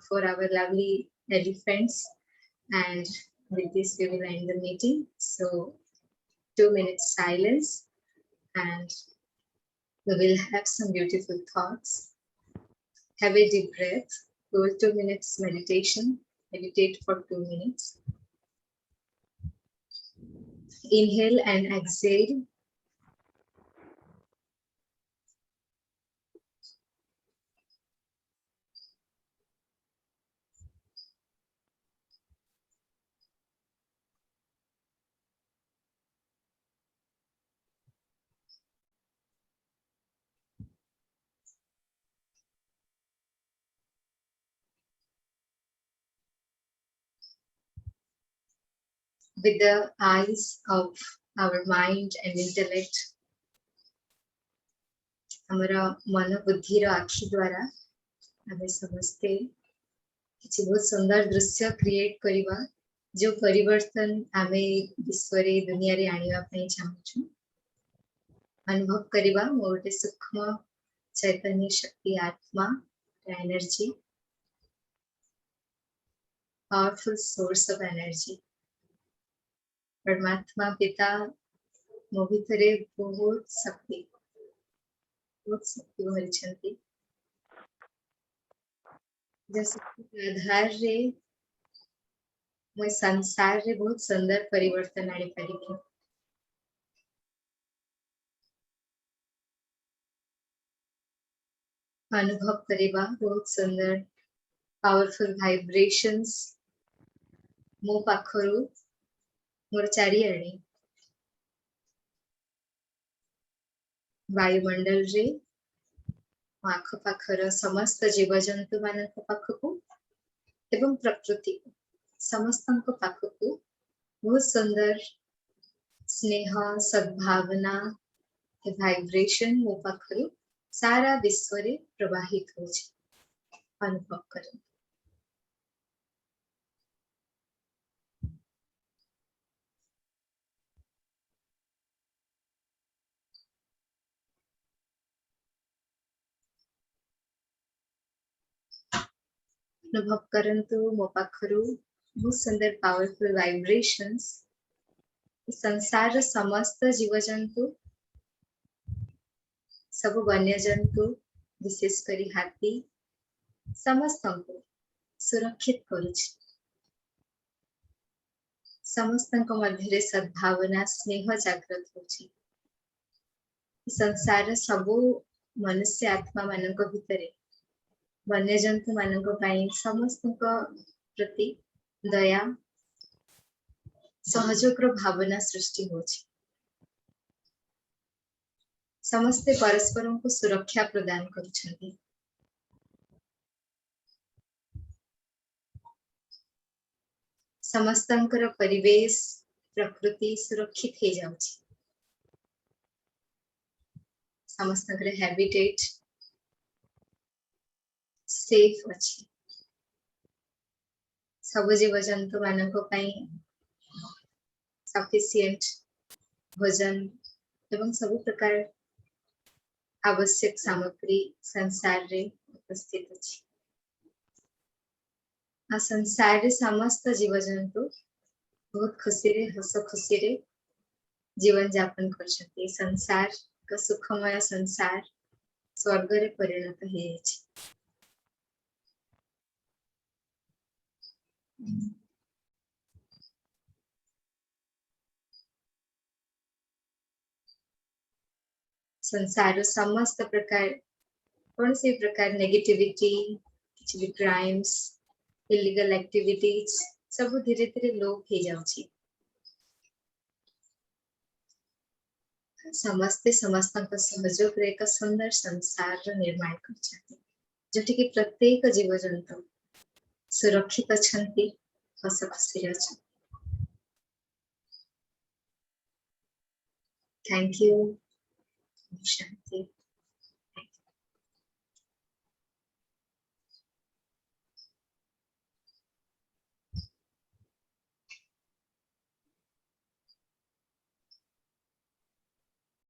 for our lovely elephants. And with this, we will end the meeting. So 2 minutes silence, and we will have some beautiful thoughts. Have a deep breath. Go 2 minutes meditation. Meditate for 2 minutes. Inhale and exhale. With the eyes of our mind and intellect, हमारा मन बुद्धि रो आखि द्वारा हमें समझते किसी बहुत सुंदर दृश्य क्रिएट करिबा जो परिवर्तन हमें विश्व रे दुनिया रे आनिबा पई चाहूछु अनुभव करिबा मोटे सूक्ष्म चैतन्य शक्ति आत्मा energy powerful source of energy परमात्मा पिता मो भितरे बहुत शक्ति भरी छंती जैसे आधार रे मैं संसार रे बहुत सुंदर परिवर्तन आनी पारिबी अनुभव करिबा बहुत सुंदर पावरफुल वाइब्रेशंस मो पाखरु मोर चारिआडे वायुमंडल रे आख पाखर समस्त जीवजंतु मानक पाखकु एवं प्रकृति समस्तंक पाखकु बहुत सुंदर स्नेह सद्भावना वाइब्रेशन मो पाखरु सारा विश्व रे प्रवाहित होछि अनुभव करें अनुभव करंतु मो पाखरु बहुत सुंदर पावरफुल वाइब्रेशंस संसार समस्त जीवजंतु सब वन्य जंतु विशेष करी हाथी समस्त को सुरक्षित करुछि समस्त मध्य सद्भावना स्नेह जागृत होछि संसार सबु मनुष्य आत्मा मानक भितरे वन्य जंतु मानक पाई समस्त प्रति दया सहयोग भावना सृष्टि होछि समस्ते परस्पर को सुरक्षा प्रदान करुछन्ति समस्तंकर परिवेश प्रकृति सुरक्षित हे जाउछि समस्तंकर हैबिटेट सेफ अछि सब जीव जंतु मानक पई सफिशिएंट भोजन एवं सब प्रकार आवश्यक सामग्री संसार रे उपस्थित अछि आ संसार रे समस्त जीव जंतु बहुत खुशी रे हस खुशी रे जीवन यापन करछथि संसार का सुखमय संसार स्वर्ग रे परिणत हे अछि संसार समस्त प्रकार कौन से प्रकार नेगेटिविटी किछि भी क्राइम्स इलीगल एक्टिविटीज सब धीरे धीरे लोप हे जाउछि समस्ते समस्तक सहयोग रे एक सुंदर संसार रो निर्माण करछथि जोठी कि प्रत्येक जीव जंतु सुरक्षित अछंती हस खुशी अछंती थैंक यू शांति